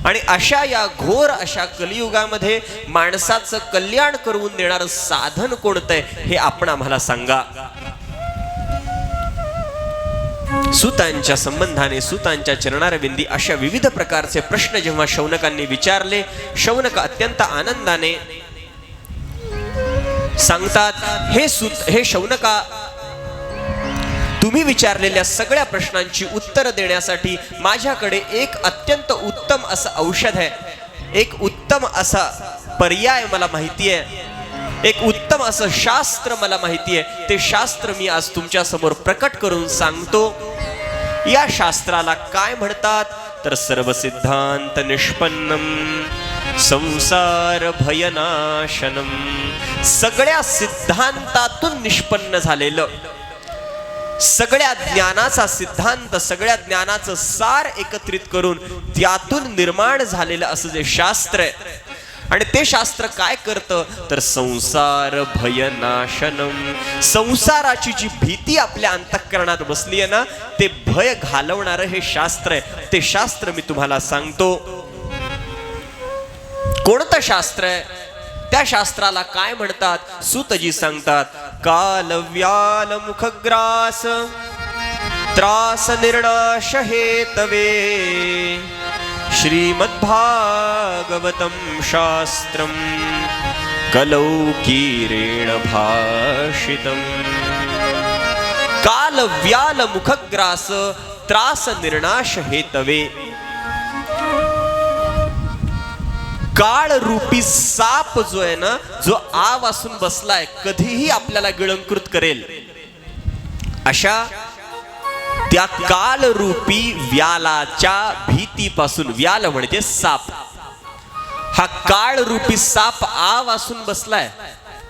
A: आणि अशा या घोर अशा कलियुगामध्ये माणसाचं कल्याण करून देणारं साधन कोणतं आहे हे आपण आम्हाला सांगा. सुतांच्या संबंधाने सुतांच्या चरणारविंदी अशा विविध प्रकारचे प्रश्न जेव्हा शौनकांनी विचारले, शौनक अत्यंत आनंदाने सांगतात, हे सूत, हे शौनका, तुम्ही विचारलेल्या सगळ्या प्रश्नांची उत्तर देण्यासाठी माझ्याकडे एक अत्यंत उत्तम असं औषध आहे, एक उत्तम असा पर्याय मला माहिती आहे, एक उत्तम असं शास्त्र मला माहिती आहे. ते शास्त्र मी आज तुमच्या समोर प्रकट करून सांगतो. या शास्त्राला काय म्हणतात तर सर्व सिद्धांत निष्पन्नम संसार भयनाशनम. सगळ्या सिद्धांतातून निष्पन्न झालेलं, सगळ्या ज्ञानाचा सिद्धांत, सगळ्या ज्ञानाचं सार एकत्रित करून त्यातून निर्माण झालेलं असं जे शास्त्र आहे, आणि ते शास्त्र काय करतं तर संसार भयनाशनम. संसाराची जी भीती आपल्या अंतःकरणात बसली आहे ना, ते भय घालवणारं हे शास्त्र आहे. ते शास्त्र मी तुम्हाला सांगतो. कोणतं शास्त्र आहे? त्या शास्त्राला काय म्हणतात? सूतजी सांगतात, काल व्याल मुखग्रास त्रास निर्णाश हेतवे श्रीमद्भागवतं शास्त्रं कलौकीरेण भाषितम्. काल व्याल मुखग्रास त्रास निर्णाश हेतवे. काळ रूपी साप जो आहे ना, जो आ वासून बसलाय, कधीही आपल्याला गिळंकृत करेल, अशा त्या काल रूपी व्यालाच्या भीतीपासून, व्याल म्हणजे साप, हा काळ रूपी साप आ वासून बसलाय,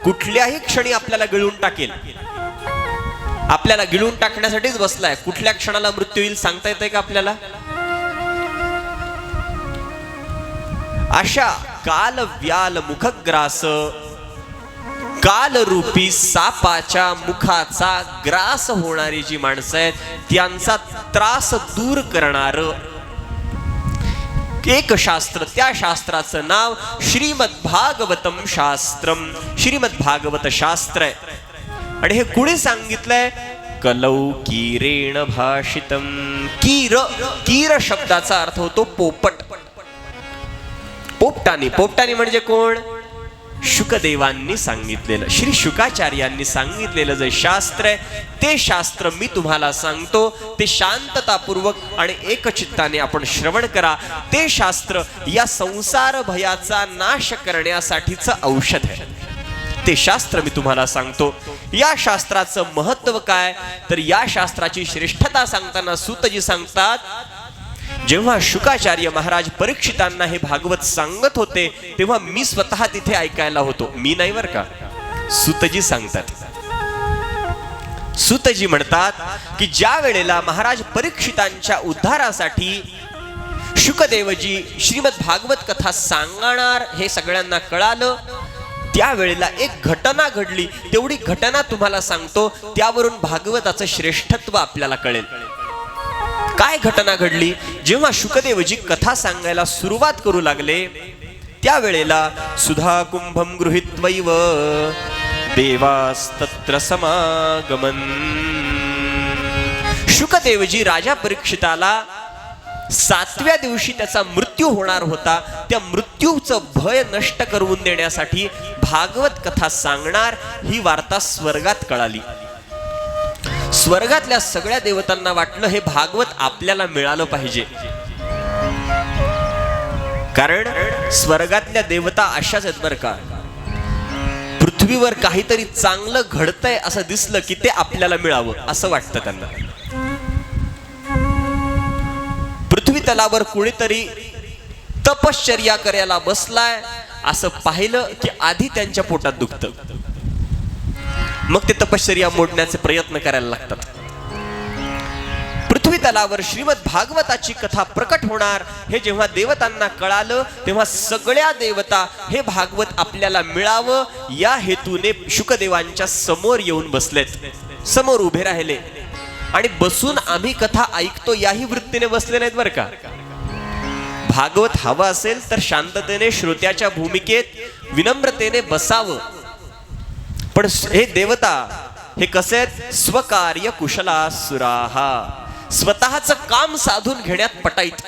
A: कुठल्याही क्षणी आपल्याला गिळून टाकेल, आपल्याला गिळून टाकण्यासाठीच बसलाय. कुठल्या क्षणाला मृत्यू येईल सांगता येतंय का आपल्याला? अशा काल व्याल मुखग्रास, कालरूपी सापाच्या मुखाचा ग्रास होणारी जी माणसं आहेत, त्यांचा त्रास दूर करणार एक शास्त्र, त्या शास्त्राचं नाव श्रीमद्भागवतम शास्त्रम, श्रीमद्भागवत शास्त्र आहे. आणि हे कुणी सांगितलंय? कलौकीरेण भाषितम. कीर, कीर शब्दाचा अर्थ होतो पोपट. पोपटानी, पोपटानी म्हणजे कोण? शुकदेवांनी सांगितलेलं, श्री शुकाचार्यांनी सांगितलेलं जे शास्त्र आहे, ते शास्त्र मी तुम्हाला सांगतो. ते शांततापूर्वक आणि एकचित्ताने आपण श्रवण करा. ते शास्त्र या संसार भयाचा नाश करण्यासाठीचं औषध आहे. ते शास्त्र मी तुम्हाला सांगतो. या शास्त्राचं महत्व काय तर या शास्त्राची श्रेष्ठता सांगताना सूतजी सांगतात, जेव्हा शुकाचार्य महाराज परीक्षितांना हे भागवत सांगत होते तेव्हा मी स्वतः तिथे ऐकायला होतो. मी नाही बर का, सूतजी सांगतात. सूतजी म्हणतात की ज्या वेळेला महाराज परीक्षितांच्या उद्धारासाठी शुकदेवजी श्रीमद भागवत कथा सांगणार हे सगळ्यांना कळालं, त्यावेळेला एक घटना घडली. तेवढी घटना तुम्हाला सांगतो, त्यावरून भागवताचं श्रेष्ठत्व आपल्याला कळेल. काय घटना घडली? जेव्हा शुकदेवजी कथा सांगायला सुरुवात करू लागले, त्यावेळेला सुधा कुंभम गृहीत्वैव देवास्तत्र समागमन. शुकदेवजी राजा परीक्षिताला 7व्या दिवशी त्याचा मृत्यू होणार होता, त्या मृत्यूचं भय नष्ट करून देण्यासाठी भागवत कथा सांगणार ही वार्ता स्वर्गात कळाली. स्वर्गातल्या सगळ्या देवतांना वाटलं हे भागवत आपल्याला मिळालं पाहिजे, कारण स्वर्गातल्या देवता अशाच आहेत बरं का. पृथ्वीवर काहीतरी चांगलं घडतंय असं दिसलं की ते आपल्याला मिळावं असं वाटतं त्यांना. तलावर कुणीतरी तपश्चर्या करायला बसलाय असं पाहिलं की आधी त्यांच्या पोटात दुखतं, मग ते तपश्चर्या मोडण्याचे प्रयत्न करायला लागतात. पृथ्वी तलावर श्रीमद भागवताची कथा प्रकट होणार हे जेव्हा देवतांना कळालं तेव्हा सगळ्या देवता हे भागवत आपल्याला मिळावं या हेतूने शुकदेवांच्या समोर येऊन बसलेत, समोर उभे राहिले आणि बसून आम्ही कथा ऐकतो याही वृत्तीने बसले नाहीत बरं का. भागवत हवं असेल तर शांततेने श्रोत्याच्या भूमिकेत विनम्रतेने बसावं. पण हे देवता हे कसे आहेत? स्वकार्य कुशला सुराहा, स्वतःच काम साधून घेण्यात पटाईत,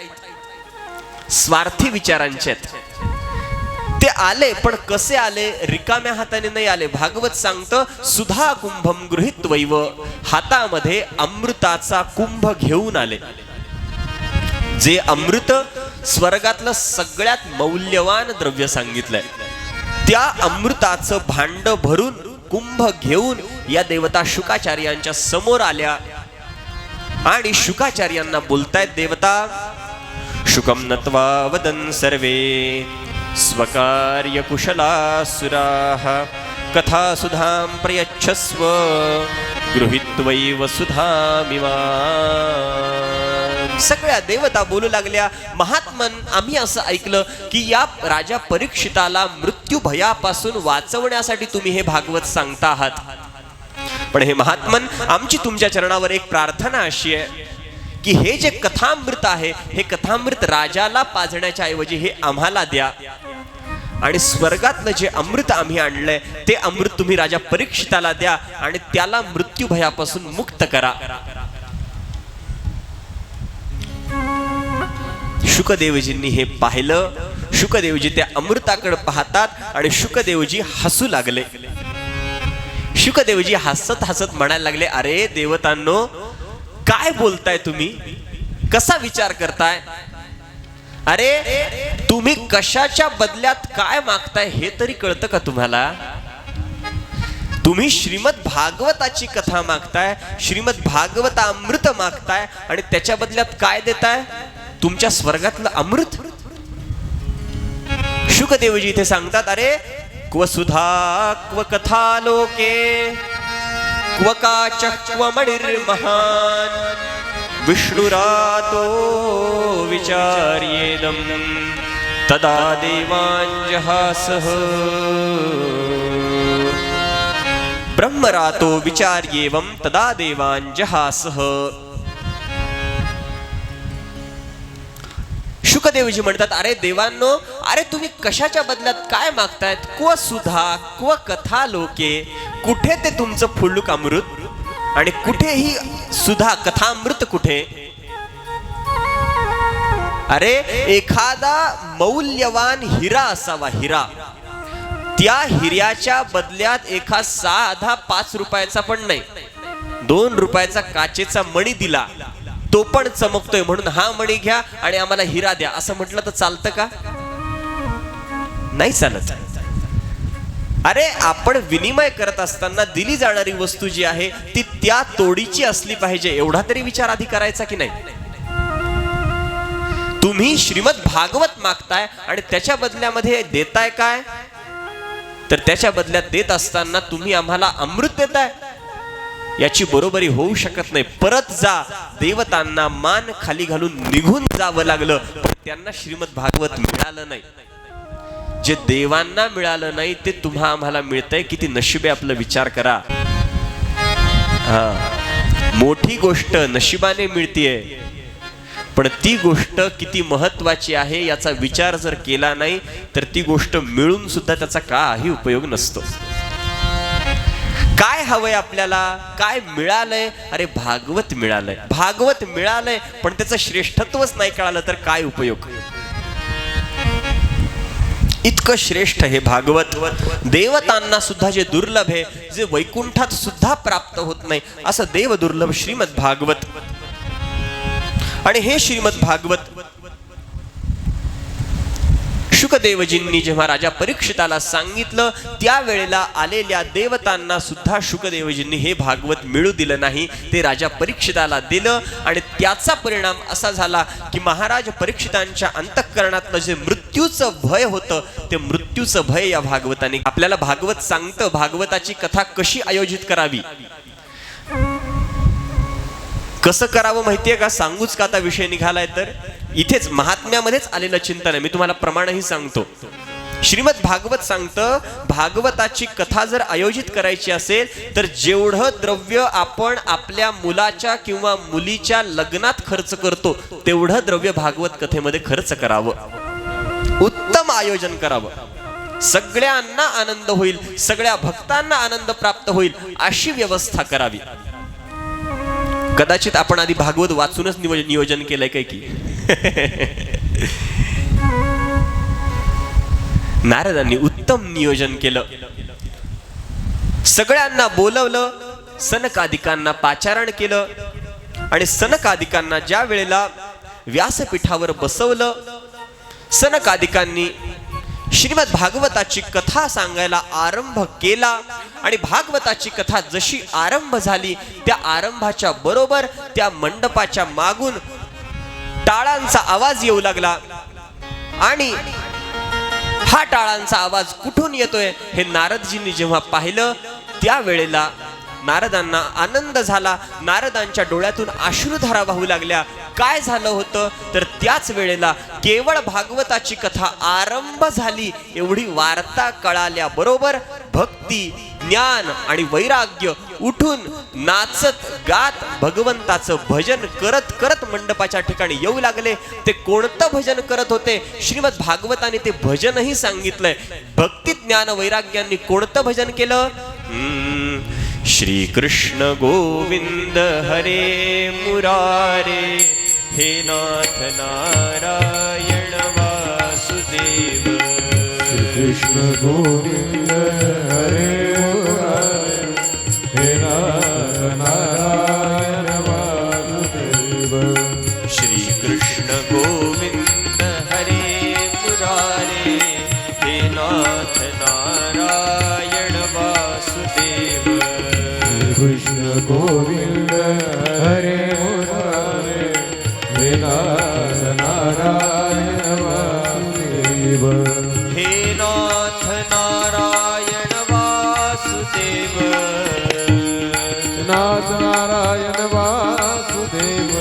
A: स्वार्थी विचारांचे आहेत. ते आले पण कसे आले? रिकाम्या हाताने नाही आले. भागवत सांगतं सुधा कुंभम गृहीत्वैव, हातामध्ये अमृताचा कुंभ घेऊन आले. जे अमृत स्वर्गातलं सगळ्यात मौल्यवान द्रव्य सांगितलंय, त्या अमृताचं भांड भरून कुंभ घेऊन या देवता शुकाचार्यांच्या समोर आल्या आणि शुकाचार्यांना बोलतायत देवता. शुकम नत्वा वदन सर्वे स्वकार्य कुशला सुराः, कथा सुधाम प्रयच्छस्व गृहीत्वैव सुधामिमा. सगळ्या देवता बोलू लागल्या, महात्मन आम्ही असं ऐकलं की या राजा परीक्षिताला मृत्यू भयापासून वाचवण्यासाठी तुम्ही हे भागवत सांगता आहात. पण हे महात्मन, आमची तुमच्या चरणावर एक प्रार्थना अशी आहे की हे जे कथामृत आहे हे कथामृत राजाला पाजण्याच्या ऐवजी हे आम्हाला द्या आणि स्वर्गातलं जे अमृत आम्ही आणलंय ते अमृत तुम्ही राजा परीक्षिताला द्या आणि त्याला मृत्यू भयापासून मुक्त करा. शुकदेवजींनी हे पाहिलं. शुकदेवजी त्या अमृताकडे पाहतात आणि शुकदेवजी हसू लागले. शुकदेवजी हसत हसत म्हणायला लागले, अरे देवतांनो, काय बोलताय तुम्ही? कसा विचार करताय? अरे तुम्ही कशाच्या बदल्यात काय मागताय हे तरी कळतं का तुम्हाला? तुम्ही श्रीमद भागवताची कथा मागताय, श्रीमद भागवता अमृत मागताय आणि त्याच्या बदल्यात काय देताय? तुमच्या स्वर्गातलं अमृत. शुकदेवजी इथे सांगतात, अरे क्व सुधा क्व कथा लोके क्व काच क्व मणिर्महान विष्णुरातो विचार्येदं तदा देवांजहासः. ब्रह्मरातो विचार्येवं तदा देवांजहासः. शुकदेवजी म्हणतात, अरे देवांनो, अरे तुम्ही कशाच्या बदल्यात काय मागतायत? क्व सुधा क्व कथा लोके, कुठे ते तुमचं फुल्लुक अमृत आणि कुठेही सुधा कथामृत कुठे? अरे एखादा मौल्यवान हिरा असावा, हिरा, त्या हिऱ्याच्या बदल्यात एखादा साधा 5 रुपयाचा पण नाही, 2 रुपयाचा काचेचा मणी दिला, तो पण चमकतोय म्हणून हा मणी घ्या आणि आम्हाला हिरा द्या असं म्हटलं तर चालतं का? नाही चालत. अरे आपण विनिमय करत असताना दिली जाणारी वस्तू जी आहे ती त्या तोडीची असली पाहिजे, एवढा तरी विचार आधी करायचा की नाही? तुम्ही श्रीमद भागवत मागताय आणि त्याच्या बदल्यामध्ये देताय काय? तर त्याच्या बदल्यात देत असताना तुम्ही आम्हाला अमृत देताय, याची बरोबरी होऊ शकत नाही. परत जा. देवतांना मान खाली घालून निघून जावं लागलं, पण त्यांना श्रीमद भागवत मिळालं नाही. जे देवांना मिळालं नाही ते तुम्हा आम्हाला मिळतंय. किती नशिबे आपलं, विचार करा. मोठी गोष्ट नशिबाने मिळतीये, पण ती गोष्ट किती महत्वाची आहे याचा विचार जर केला नाही तर ती गोष्ट मिळून सुद्धा त्याचा काही उपयोग नसतो. काय हवंय आपल्याला? काय मिळालंय? अरे भागवत मिळालंय, भागवत मिळालंय, पण त्याचं श्रेष्ठत्वच नाही कळालं तर काय उपयोग? इतकं श्रेष्ठ हे भागवत. देवतांना सुद्धा जे दुर्लभ आहे, जे वैकुंठात सुद्धा प्राप्त होत नाही, असं देव दुर्लभ श्रीमद भागवत. आणि हे श्रीमद भागवत शुकदेवजींनी जेव्हा राजा परीक्षिताला सांगितलं, त्यावेळेला आलेल्या देवतांना सुद्धा शुकदेवजींनी हे भागवत मिळू दिलं नाही. ते राजा परीक्षिताला दिलं आणि त्याचा परिणाम असा झाला की महाराज परीक्षितांच्या अंतःकरणातलं जे मृत्यूचं भय होतं, ते मृत्यूचं भय या भागवताने. आपल्याला भागवत सांगतं भागवताची कथा कशी आयोजित करावी, कसं करावं माहितीये का? सांगूच का आता विषय निघालाय तर? इथेच महात्म्यामध्येच आलेलं चिंतन आहे. मी तुम्हाला प्रमाणही सांगतो. श्रीमद भागवत सांगतं, भागवताची कथा जर आयोजित करायची असेल तर जेवढं द्रव्य आपण आपल्या मुलाच्या किंवा मुलीच्या लग्नात खर्च करतो, तेवढं द्रव्य भागवत कथेमध्ये खर्च करावं. उत्तम आयोजन करावं. सगळ्यांना आनंद होईल, सगळ्या भक्तांना आनंद प्राप्त होईल अशी व्यवस्था करावी. कदाचित आपण आधी भागवत वाचूनच नियोजन केलंय काय की? नारदांनी उत्तम नियोजन केलं. सगळ्यांना बोलवलं, सनकादिकांना पाचारण केलं आणि सनकादिकांना ज्या वेळेला व्यासपीठावर बसवलं, सनकादिकांनी श्रीमद भागवताची कथा सांगायला आरंभ केला. आणि भागवताची कथा जशी आरंभ झाली, त्या आरंभाच्या बरोबर त्या मंडपाच्या मागून टाळांचा आवाज येऊ लागला. आणि हा टाळांचा आवाज कुठून येतोय हे नारदजींनी जेव्हा पाहिलं, त्यावेळेला नारदांना आनंद झाला. नारदांच्या डोळ्यातून अश्रुधारा वाहू लागल्या. काय झालं होतं तर त्याच वेळेला केवळ भागवताची कथा आरंभ झाली एवढी वार्ता कळाल्या बरोबर भक्ती, ज्ञान आणि वैराग्य उठून नाचत गात भगवंताचं भजन करत करत मंडपाच्या ठिकाणी येऊ लागले. ते कोणतं भजन करत होते? श्रीमद भागवताने ते भजनही सांगितलंय. भक्ती, ज्ञान, वैराग्यांनी कोणतं भजन केलं? श्री कृष्ण गोविंद हरे मुरारे, हे नाथ नारायण वासुदेव.
B: श्री कृष्ण गोविंद हरे मुरारे, हे नाथ नारायण वासुदेव.
A: श्री कृष्ण गोविंद हरे मुरारे, हे नाथ नारायण वासुदेव.
B: कृष्ण गोविंद हरे मुरारे, हे नाथ नारायण वासुदेव.
A: हे नाथ नारायण वासुदेव.
B: नाथ नारायण वासुदेव.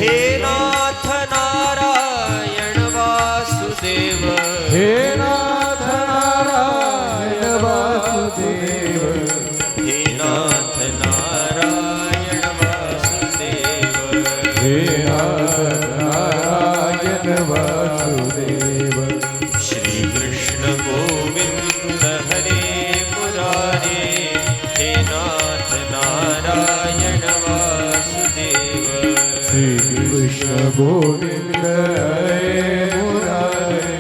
A: हे नाथ नारायण वासुदेव.
B: हे नाथ नारायण वासुदेव.
A: हे नाथ नारायण वासुदेव.
B: हे नाथ नारायण वासुदेव.
A: श्री कृष्ण गोविंद हरे मुरारे, हे नाथ नारायण वासुदेव.
B: श्री कृष्ण गोविंद हरे मुरारे,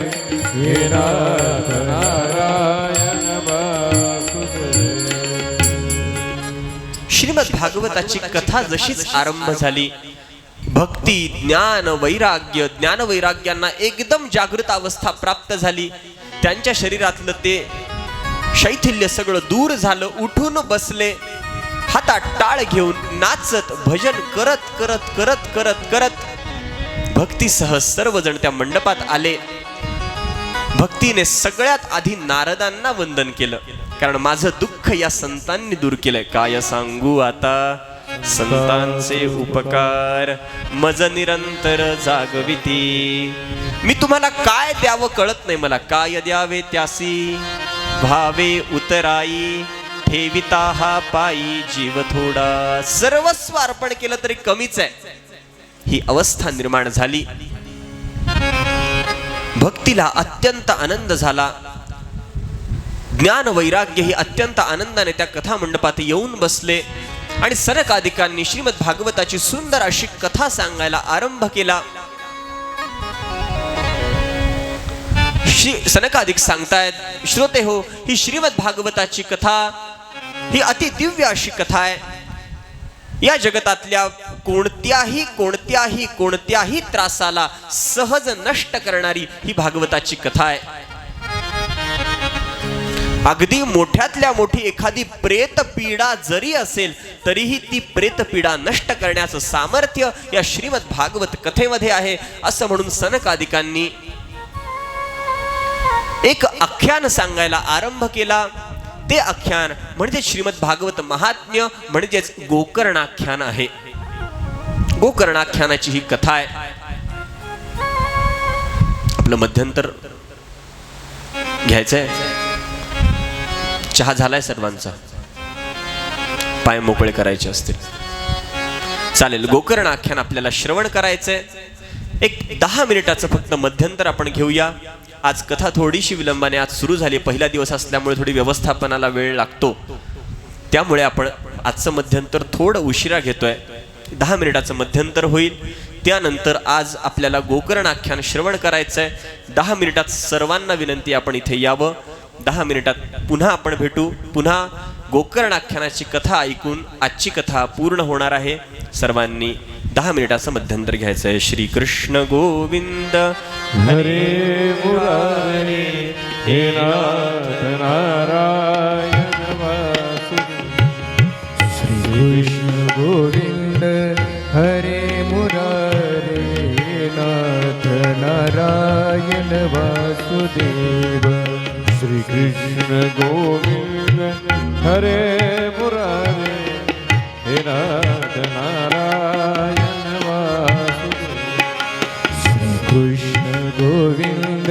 B: हे नाथ नारायण वासुदेव.
A: श्रीमद भागवताची कथा जशीच आरंभ झाली, भक्ती, ज्ञान, वैराग्य, ज्ञान वैराग्यांना एकदम जागृत अवस्था प्राप्त झाली. त्यांच्या शरीरातलं ते शैथिल्य सगळं दूर झालं. उठून बसले, हातात टाळ घेऊन नाचत भजन करत करत करत करत करत भक्तीसह सर्वजण त्या मंडपात आले. भक्तीने सगळ्यात आधी नारदांना वंदन केलं, कारण माझं दुःख या संतांनी दूर केलंय. काय सांगू आता संतांचे उपकार, मज निरंतर जागविती. मी तुम्हाला काय द्यावं कळत नाही मला. काय द्यावे त्यासी भावे उतराई, ठेविता हा पायी जीव थोडा. सर्वस्व अर्पण केलं तरी कमीच आहे, ही अवस्था निर्माण झाली. भक्तीला अत्यंत आनंद झाला. ज्ञान वैराग्य ही अत्यंत आनंदाने त्या कथा मंडपात येऊन बसले आणि सनकादिकांनी श्रीमद भागवताची सुंदर अशी कथा सांगायला आरंभ केला. सनकादिक सांगतायत, श्रोते हो, ही श्रीमद भागवताची कथा ही अति दिव्य अशी कथा आहे. या जगतातल्या कोणत्याही त्रासाला सहज नष्ट करणारी ही भागवताची कथा आहे. अगदी मोठ्यातल्या मोठी एखादी प्रेत पीडा जरी असेल तरीही ती प्रेत पीडा नष्ट करण्याचं सामर्थ्य या श्रीमद भागवत कथेमध्ये आहे असं म्हणून सनकादिकांनी एक आख्यान सांगायला आरंभ केला. ते आख्यान म्हणजे श्रीमद भागवत महात्म्य म्हणजेच गोकर्णाख्यान आहे. गोकर्णाख्यानाची ही कथा आहे. आपलं मध्यंतर घ्यायचंय. चहा झालाय सर्वांचा, पाय मोकळे करायचे असतील चालेल. गोकर्ण आख्यान आपल्याला श्रवण करायचंय. एक 10 मिनिटाचं फक्त मध्यंतर आपण घेऊया. आज कथा थोडीशी विलंबाने आज सुरू झाली. पहिला दिवस असल्यामुळे थोडी व्यवस्थापनाला वेळ लागतो, त्यामुळे आपण आजचं मध्यंतर थोडं उशिरा घेतोय. 10 मिनिटाचं मध्यंतर होईल. त्यानंतर आज आपल्याला गोकर्ण आख्यान श्रवण करायचंय. 10 मिनिटात सर्वांना विनंती आपण इथे यावं. 10 मिनिटात पुन्हा आपण भेटू. पुन्हा गोकर्ण आख्यानाची कथा ऐकून आजची कथा पूर्ण होणार आहे. सर्वांनी 10 मिनिटाचं मध्यंतर घ्यायचंय. श्री कृष्ण गोविंद
B: हरे मुरारी हे नाथ नारायण वासुदेव. श्री कृष्ण गोविंद हरे मुरारी हे नाथ नारायण वासुदेव. श्री कृष्ण गोविंद हरे मुरारी हे नाथ नारायण वासुदेव. श्री कृष्ण गोविंद